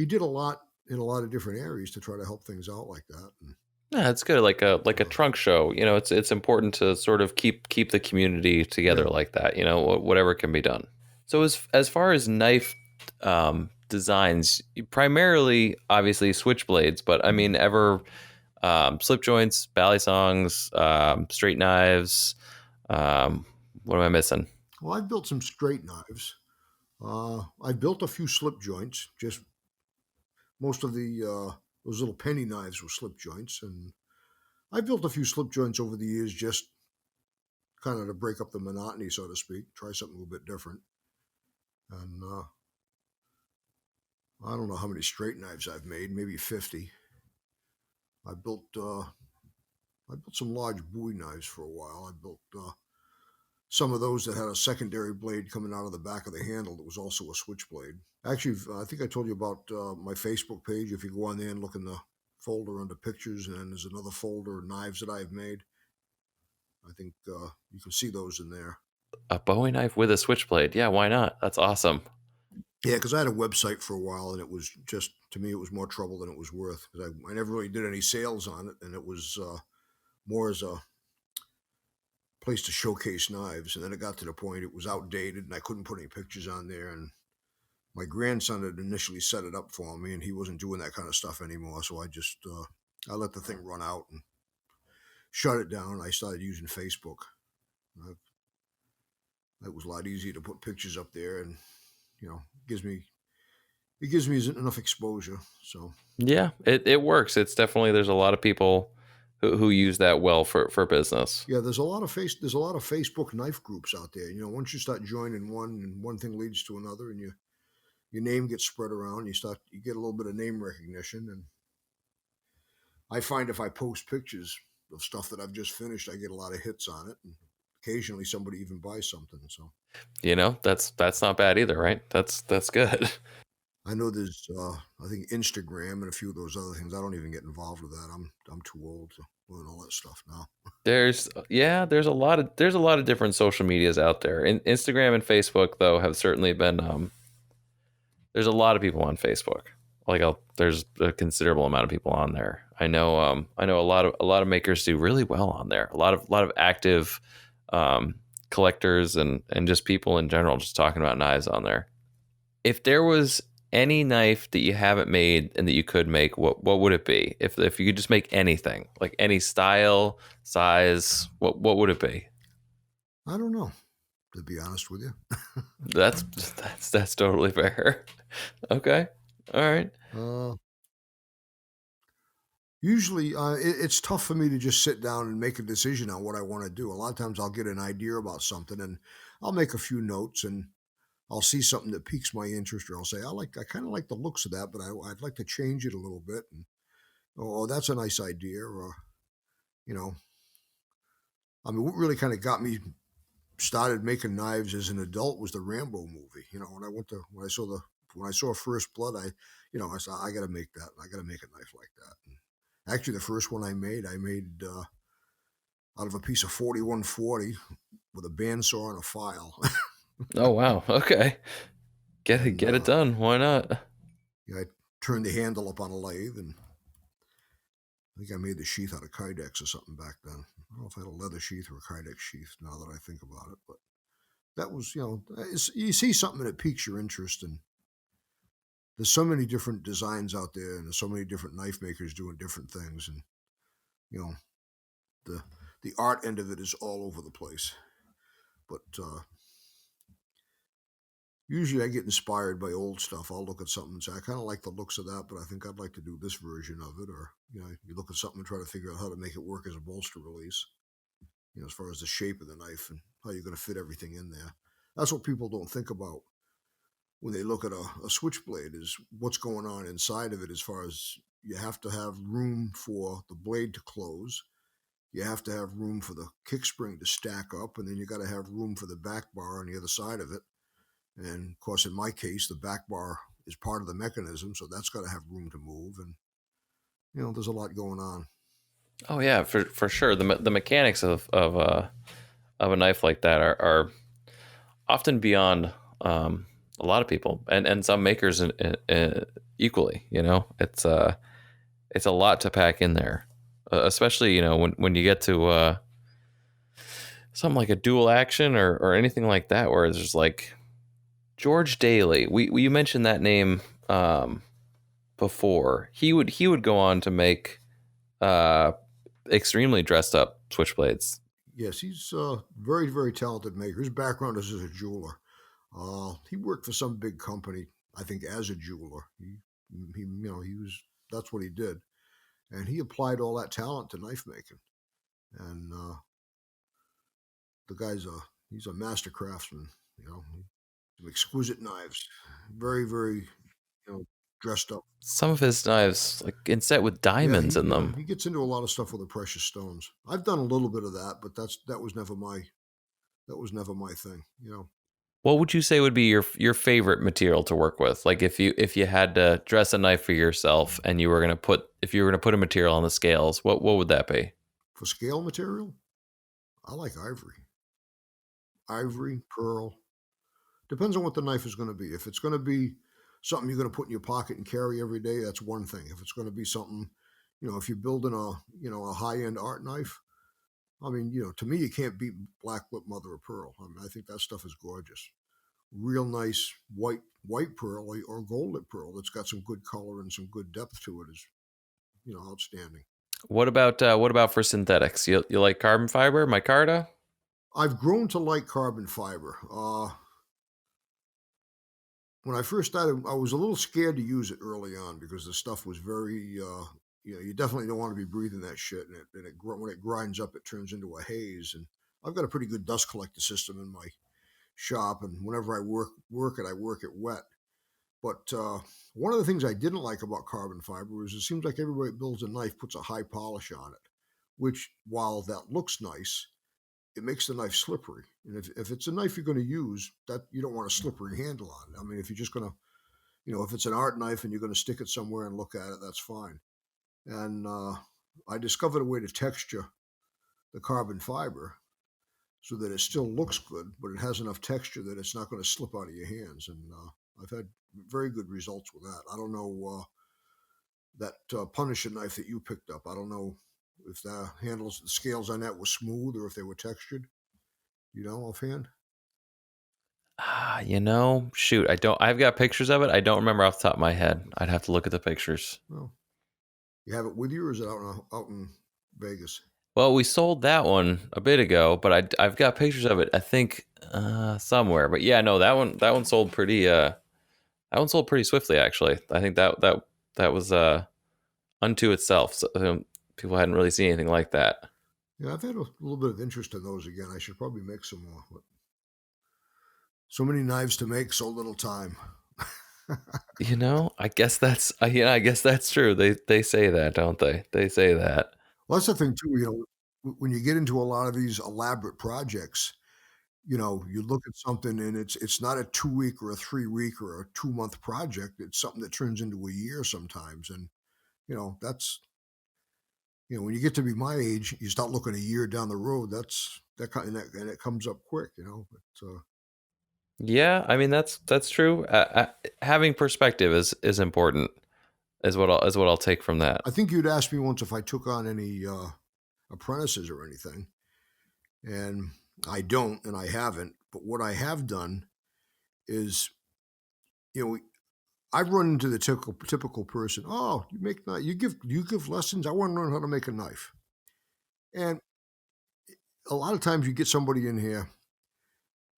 did a lot in a lot of different areas to try to help things out like that. And, yeah, it's good. Like a trunk show. It's important to sort of keep the community together like that. Whatever can be done. So as far as knife designs, primarily obviously switchblades, but I mean ever slip joints, balisongs, straight knives. What am I missing? Well, I've built some straight knives. I've built a few slip joints. Just most of those little penny knives were slip joints, and I built a few slip joints over the years, just kind of to break up the monotony, so to speak. Try something a little bit different. And I don't know how many straight knives I've made, maybe 50. I built some large Bowie knives for a while. I built some of those that had a secondary blade coming out of the back of the handle that was also a switchblade. Actually, I think I told you about my Facebook page. If you go on there and look in the folder under pictures, and then there's another folder of knives that I've made. I think you can see those in there. A Bowie knife with a switchblade. Yeah, why not? That's awesome. Yeah, because I had a website for a while, and it was just, to me, it was more trouble than it was worth. Because I never really did any sales on it, and it was more as a place to showcase knives. And then it got to the point it was outdated, and I couldn't put any pictures on there. And my grandson had initially set it up for me, and he wasn't doing that kind of stuff anymore. So I just I let the thing run out and shut it down. I started using Facebook. It was a lot easier to put pictures up there, and it gives me enough exposure. So yeah, it works. It's definitely, there's a lot of people who use that well for business. Yeah, there's a lot of Facebook knife groups out there. Once you start joining one, and one thing leads to another, and your name gets spread around, you get a little bit of name recognition. And I find if I post pictures of stuff that I've just finished, I get a lot of hits on it, and occasionally somebody even buys something. So that's not bad either, right? That's good. I know there's I think Instagram and a few of those other things. I don't even get involved with that. I'm too old to learn all that stuff now. There's a lot of different social medias out there. Instagram and Facebook, though, have certainly been there's a lot of people on Facebook. There's a considerable amount of people on there. I know a lot of makers do really well on there. A lot of active collectors and just people in general just talking about knives on there. If there was any knife that you haven't made and that you could make, what would it be? If you could just make anything, like any style, size, what would it be? I don't know, to be honest with you. That's totally fair. Okay. All right. Usually, it's tough for me to just sit down and make a decision on what I want to do. A lot of times I'll get an idea about something, and I'll make a few notes, and I'll see something that piques my interest, or I'll say, I kind of like the looks of that, but I'd like to change it a little bit. And, oh, that's a nice idea. Or, what really kind of got me started making knives as an adult was the Rambo movie. When I saw First Blood, I said, I got to make that. I got to make a knife like that. And actually, the first one I made out of a piece of 4140 with a bandsaw and a file. Oh, wow. Okay. Get it done. Why not? Yeah, I turned the handle up on a lathe, and I think I made the sheath out of Kydex or something back then. I don't know if I had a leather sheath or a Kydex sheath now that I think about it, but that was, you see something that piques your interest, and there's so many different designs out there, and there's so many different knife makers doing different things, and you know, the art end of it is all over the place. But usually I get inspired by old stuff. I'll look at something and say, I kind of like the looks of that, but I think I'd like to do this version of it. Or, you look at something and try to figure out how to make it work as a bolster release, as far as the shape of the knife and how you're going to fit everything in there. That's what people don't think about when they look at a switchblade, is what's going on inside of it, as far as you have to have room for the blade to close. You have to have room for the kick spring to stack up, and then you got to have room for the back bar on the other side of it. And of course, in my case, the back bar is part of the mechanism, so that's got to have room to move. And there's a lot going on. Oh yeah, for sure. The mechanics of a knife like that are often beyond a lot of people and some makers equally. It's a lot to pack in there, especially when you get to something like a dual action or anything like that, where there's like George Daly. You mentioned that name before. He would go on to make extremely dressed up switchblades. Yes, he's a very, very talented maker. His background is as a jeweler. He worked for some big company, I think, as a jeweler. That's what he did, and he applied all that talent to knife making. And the guy's he's a master craftsman. Some exquisite knives, very, very, dressed up. Some of his knives, like inset with diamonds in them. He gets into a lot of stuff with the precious stones. I've done a little bit of that, but that was never my thing. What would you say would be your favorite material to work with? Like if you had to dress a knife for yourself and you were gonna put a material on the scales, what would that be? For scale material, I like ivory, pearl. Depends on what the knife is going to be. If it's going to be something you're going to put in your pocket and carry every day, that's one thing. If it's going to be something, if you're building a high-end art knife, I mean, to me, you can't beat black lip mother of pearl. I mean, I think that stuff is gorgeous. Real nice white pearl or gold lip pearl that's got some good color and some good depth to it is, outstanding. What about for synthetics? You like carbon fiber, micarta? I've grown to like carbon fiber. When I first started, I was a little scared to use it early on because the stuff was very, you definitely don't want to be breathing that shit. And when it grinds up, it turns into a haze. And I've got a pretty good dust collector system in my shop. And whenever I work it wet. But one of the things I didn't like about carbon fiber is it seems like everybody that builds a knife puts a high polish on it, which, while that looks nice, it makes the knife slippery. And if it's a knife you're going to use, that you don't want a slippery handle on it. I mean, if you're just going to, if it's an art knife and you're going to stick it somewhere and look at it, that's fine. And I discovered a way to texture the carbon fiber so that it still looks good, but it has enough texture that it's not going to slip out of your hands. And I've had very good results with that. I don't know that Punisher knife that you picked up. I don't know if the scales on that were smooth or if they were textured. Offhand? Shoot, I've got pictures of it. I don't remember off the top of my head. I'd have to look at the pictures. Well, you have it with you, or is it out in Vegas? Well, we sold that one a bit ago, but I've got pictures of it, I think, somewhere. But yeah, no, that one sold pretty swiftly, actually. I think that was unto itself. So, people hadn't really seen anything like that. Yeah, I've had a little bit of interest in those again. I should probably make some more. But so many knives to make, so little time. I guess that's true. They say that, don't they? They say that. Well, that's the thing too. When you get into a lot of these elaborate projects, you look at something and it's not a 2-week or a 3-week or a 2-month project. It's something that turns into a year sometimes, and that's. When you get to be my age, you start looking a year down the road. And it comes up quick, But Yeah, I mean that's true. Having perspective is important. Is what I'll take from that. I think you'd asked me once if I took on any apprentices or anything, and I don't, and I haven't. But what I have done is, you know, I've run into the typical person. Oh, you give lessons. I want to learn how to make a knife, and a lot of times you get somebody in here.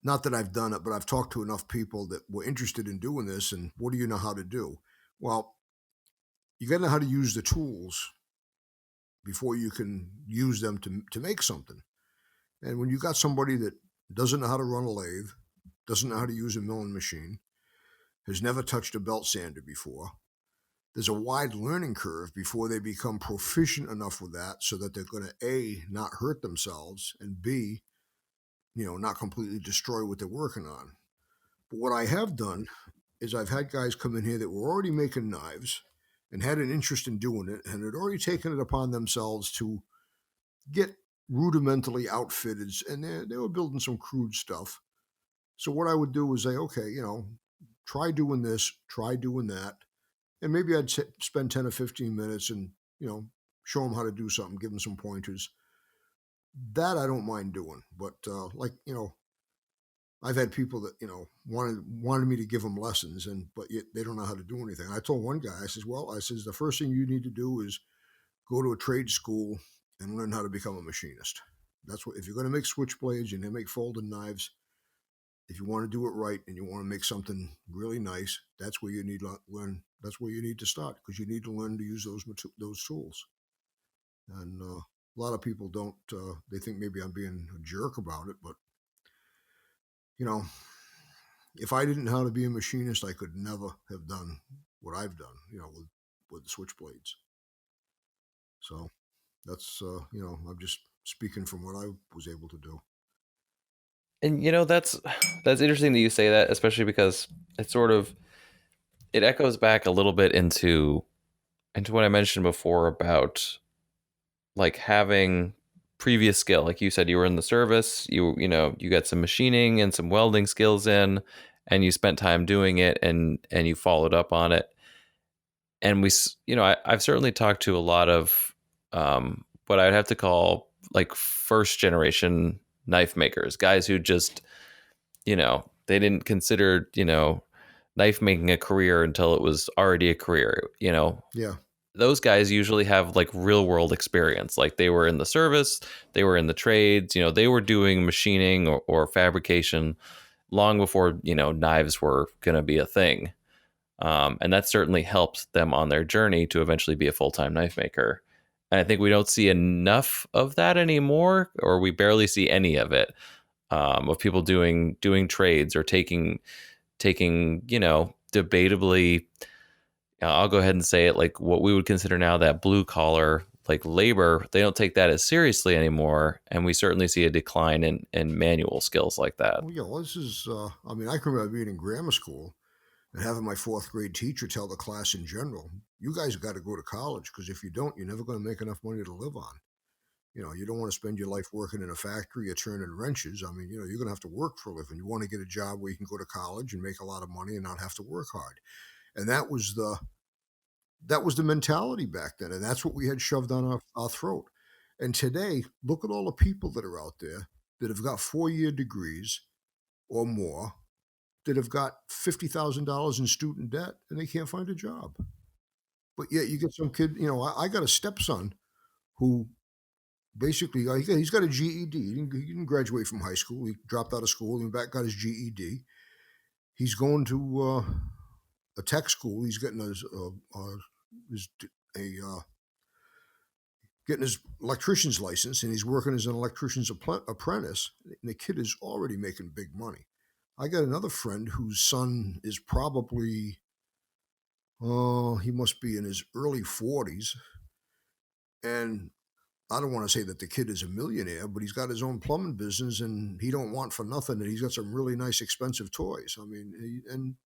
Not that I've done it, but I've talked to enough people that were interested in doing this. And what do you know how to do? Well, you got to know how to use the tools before you can use them to make something. And when you got somebody that doesn't know how to run a lathe, doesn't know how to use a milling machine, has never touched a belt sander before, there's a wide learning curve before they become proficient enough with that so that they're going to A, not hurt themselves, and B, not completely destroy what they're working on. But what I have done is I've had guys come in here that were already making knives and had an interest in doing it and had already taken it upon themselves to get rudimentally outfitted, and they were building some crude stuff. So what I would do was say, okay, try doing this, try doing that, and maybe I'd spend 10 or 15 minutes and show them how to do something, give them some pointers. That I don't mind doing, but I've had people that wanted me to give them lessons, but yet they don't know how to do anything. I told one guy, I says the first thing you need to do is go to a trade school and learn how to become a machinist. That's what, if you're going to make switchblades and you make folding knives, if you want to do it right and you want to make something really nice, that's where you need to learn. That's where you need to start, because you need to learn to use those tools. And a lot of people don't. They think maybe I'm being a jerk about it, but if I didn't know how to be a machinist, I could never have done what I've done. With the switchblades. So that's I'm just speaking from what I was able to do. And that's interesting that you say that, especially because it echoes back a little bit into what I mentioned before about like having previous skill. Like you said, you were in the service, you got some machining and some welding skills in, and you spent time doing it, and you followed up on it. And I've certainly talked to a lot of what I'd have to call like first generation knife makers, guys who just, they didn't consider, knife making a career until it was already a career. Yeah. Those guys usually have like real world experience. Like they were in the service, they were in the trades, they were doing machining or fabrication long before, knives were going to be a thing. And that certainly helped them on their journey to eventually be a full-time knife maker. And I think we don't see enough of that anymore, or we barely see any of it, of people doing trades or taking, debatably, I'll go ahead and say it, like what we would consider now that blue collar, like labor. They don't take that as seriously anymore. And we certainly see a decline in manual skills like that. Well, this is, I can remember being in grammar school and having my fourth grade teacher tell the class in general, you guys got to go to college, because if you don't, you're never going to make enough money to live on. You don't want to spend your life working in a factory or turning wrenches. You're going to have to work for a living. You want to get a job where you can go to college and make a lot of money and not have to work hard. And that was the mentality back then. And that's what we had shoved on our throat. And today, look at all the people that are out there that have got 4-year degrees or more, that have got $50,000 in student debt, and they can't find a job. But yet you get some kid, I got a stepson who basically, he's got a GED. He didn't graduate from high school. He dropped out of school and got his GED. He's going to a tech school. He's getting getting his electrician's license, and he's working as an electrician's apprentice. And the kid is already making big money. I got another friend whose son is probably, he must be in his early 40s. And I don't want to say that the kid is a millionaire, but he's got his own plumbing business, and he don't want for nothing. And he's got some really nice, expensive toys. And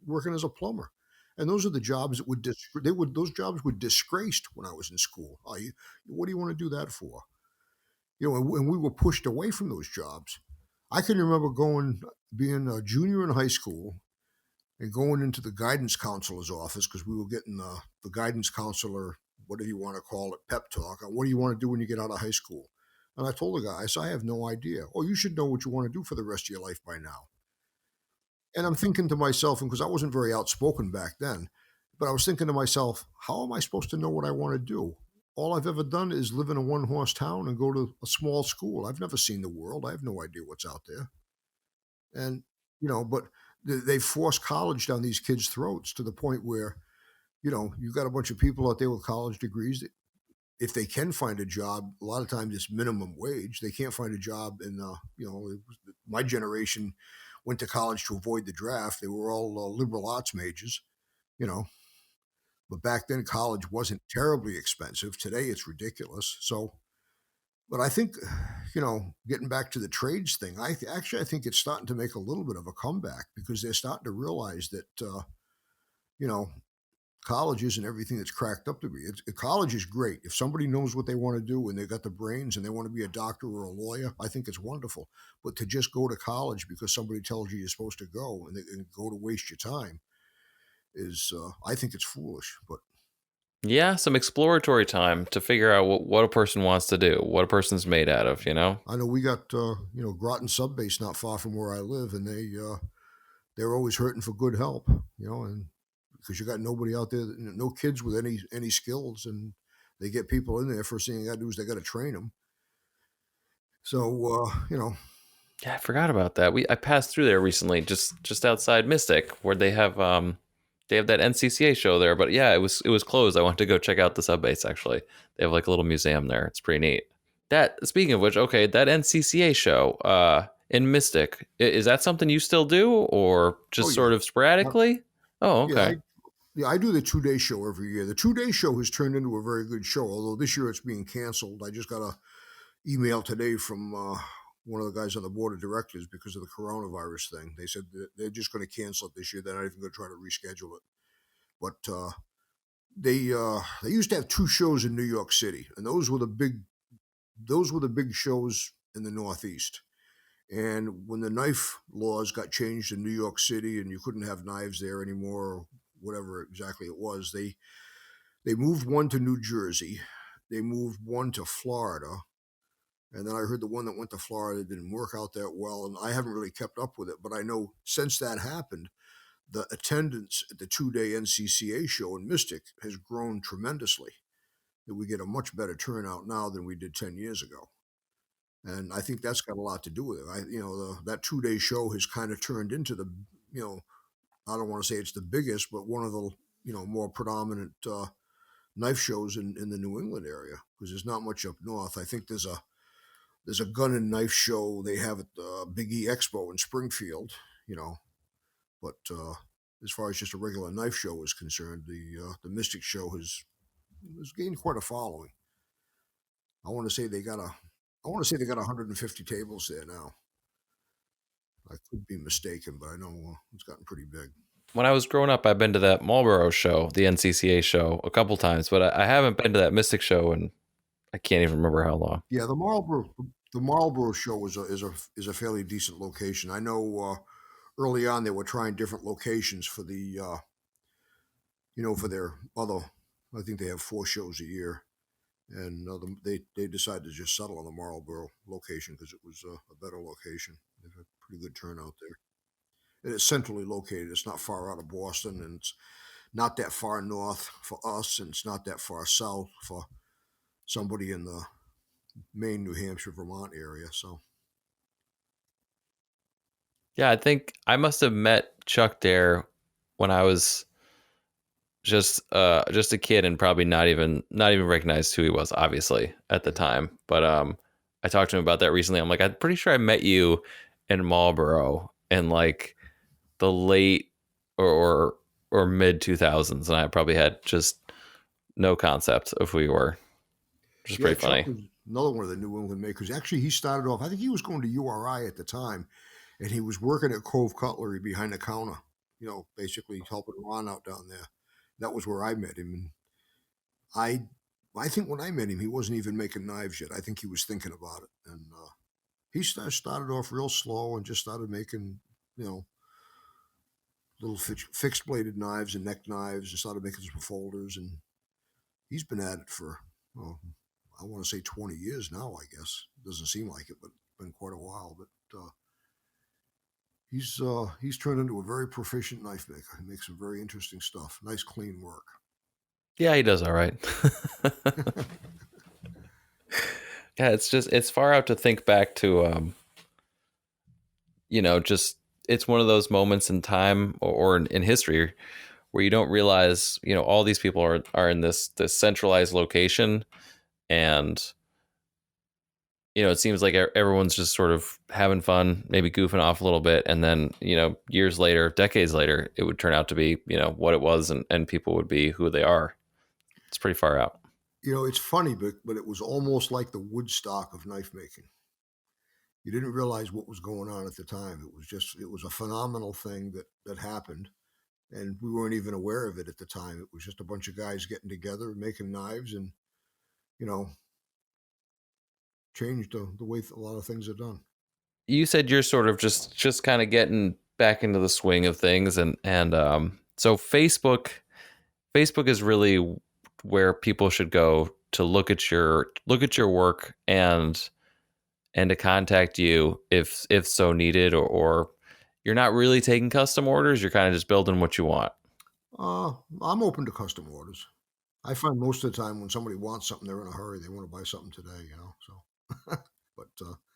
working as a plumber. And those are the jobs that those jobs were disgraced when I was in school. What do you want to do that for? And we were pushed away from those jobs. I can remember being a junior in high school and going into the guidance counselor's office because we were getting the guidance counselor, whatever you want to call it, pep talk. What do you want to do when you get out of high school? And I told the guy, I said, I have no idea. Oh, you should know what you want to do for the rest of your life by now. And I'm thinking to myself, and because I wasn't very outspoken back then, but I was thinking to myself, how am I supposed to know what I want to do? All I've ever done is live in a one-horse town and go to a small school. I've never seen the world. I have no idea what's out there. And, but they force college down these kids' throats to the point where, you've got a bunch of people out there with college degrees that if they can find a job, a lot of times it's minimum wage. They can't find a job in, my generation went to college to avoid the draft. They were all liberal arts majors, you know, but back then college wasn't terribly expensive. Today it's ridiculous. So, but I think, getting back to the trades thing, I think it's starting to make a little bit of a comeback because they're starting to realize that, college isn't everything it's cracked up to be. College is great. If somebody knows what they want to do and they've got the brains and they want to be a doctor or a lawyer, I think it's wonderful. But to just go to college because somebody tells you you're supposed to go and go to waste your time is, I think it's foolish. But yeah, some exploratory time to figure out what a person wants to do, what a person's made out of, I know we got, Groton Sub Base not far from where I live, and they're always hurting for good help, and because you got nobody out there, no kids with any skills, and they get people in there. First thing you got to do is they got to train them. So Yeah, I forgot about that. I passed through there recently, just outside Mystic, where they have that NCCA show there. But yeah, it was closed. I wanted to go check out the sub base. Actually, they have like a little museum there. It's pretty neat. That speaking of which, okay, that NCCA show in Mystic, is that something you still do, or just sort of sporadically? Oh, okay. Yeah, I do the 2-day show every year. The 2-day show has turned into a very good show, although this year it's being canceled. I just got a email today from one of the guys on the board of directors because of the coronavirus thing. They said that they're just going to cancel it this year. They're not even going to try to reschedule it. But they used to have 2 shows in New York City, and those were the big shows in the Northeast. And when the knife laws got changed in New York City and you couldn't have knives there anymore, or whatever exactly it was, they moved one to New Jersey. They moved one to Florida. And then I heard the one that went to Florida didn't work out that well. And I haven't really kept up with it. But I know since that happened, the attendance at the 2-day NCCA show in Mystic has grown tremendously. That we get a much better turnout now than we did 10 years ago. And I think that's got a lot to do with it. That 2-day show has kind of turned into the, I don't want to say it's the biggest, but one of the, more predominant knife shows in the New England area because there's not much up north. I think there's a gun and knife show they have at the Big E Expo in Springfield, but as far as just a regular knife show is concerned, the Mystic show has gained quite a following. I want to say they got 150 tables there now. I could be mistaken, but I know it's gotten pretty big. When I was growing up, I've been to that Marlboro show, the NCCA show, a couple times, but I haven't been to that Mystic show, and I can't even remember how long. Yeah, the Marlboro show is a fairly decent location. I know early on they were trying different locations for the for their other. I think they have 4 shows a year, and they decided to just settle on the Marlboro location because it was a better location. They've had pretty good turnout there. And it's centrally located. It's not far out of Boston, and it's not that far north for us, and it's not that far south for somebody in the Maine, New Hampshire, Vermont area. So, yeah, I think I must have met Chuck there when I was just a kid and probably not even recognized who he was, obviously, at the time. But I talked to him about that recently. I'm like, I'm pretty sure I met you in Marlboro in like the late or mid 2000s, and I probably had just no concept of who you were. Which is pretty funny. Was another one of the New England makers. Actually, he started off, I think he was going to URI at the time, and he was working at Cove Cutlery behind the counter, basically helping Ron out down there. That was where I met him. And I think when I met him, he wasn't even making knives yet. I think he was thinking about it. And he started off real slow and just started making, little fixed bladed knives and neck knives, and started making some folders. And he's been at it for, well, I want to say 20 years now, I guess. Doesn't seem like it, but it's been quite a while. But he's turned into a very proficient knife maker. He makes some very interesting stuff. Nice, clean work. Yeah, he does all right. Yeah, it's far out to think back to, just it's one of those moments in time or in history where you don't realize, all these people are in this centralized location, and it seems like everyone's just sort of having fun, maybe goofing off a little bit, and then years later, decades later, it would turn out to be what it was, and people would be who they are. It's pretty far out. It's funny, but it was almost like the Woodstock of knife making. You didn't realize what was going on at the time. It was a phenomenal thing that happened, and we weren't even aware of it at the time. It was just a bunch of guys getting together, making knives, and, changed the way a lot of things are done. You said you're sort of just kind of getting back into the swing of things, and so Facebook is really where people should go to look at your work and to contact you if so needed, or you're not really taking custom orders, you're kind of just building what you want. I'm open to custom orders. I find most of the time when somebody wants something, they're in a hurry. They want to buy something today, so. But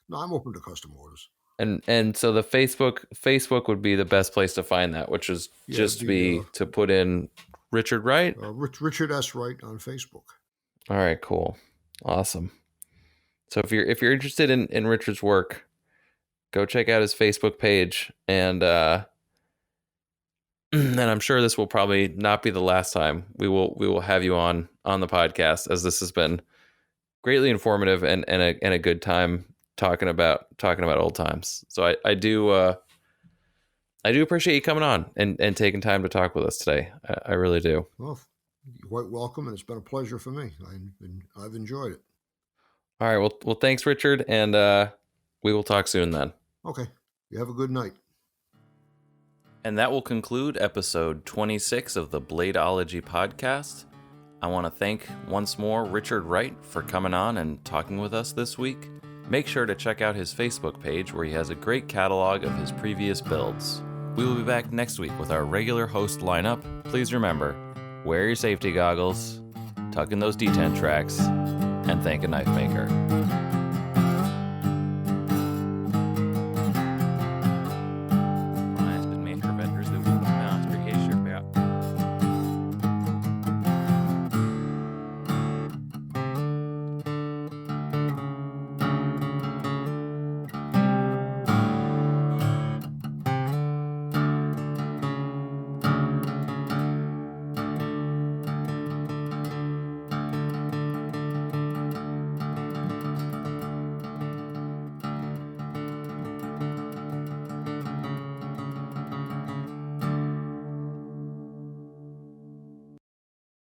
no, I'm open to custom orders. And so the Facebook would be the best place to find that, which is to put in Richard Wright? Richard S Wright on Facebook. All right, cool. Awesome. So if you're interested in Richard's work, go check out his Facebook page, and I'm sure this will probably not be the last time we will have you on the podcast, as this has been greatly informative and a good time talking about old times. So I do appreciate you coming on and taking time to talk with us today. I really do. Well, you're quite welcome, and it's been a pleasure for me. I've enjoyed it. All right. Well, thanks, Richard, and we will talk soon then. Okay. You have a good night. And that will conclude episode 26 of the Bladeology podcast. I want to thank once more Richard Wright for coming on and talking with us this week. Make sure to check out his Facebook page, where he has a great catalog of his previous builds. We will be back next week with our regular host lineup. Please remember, wear your safety goggles, tuck in those detent tracks, and thank a knife maker.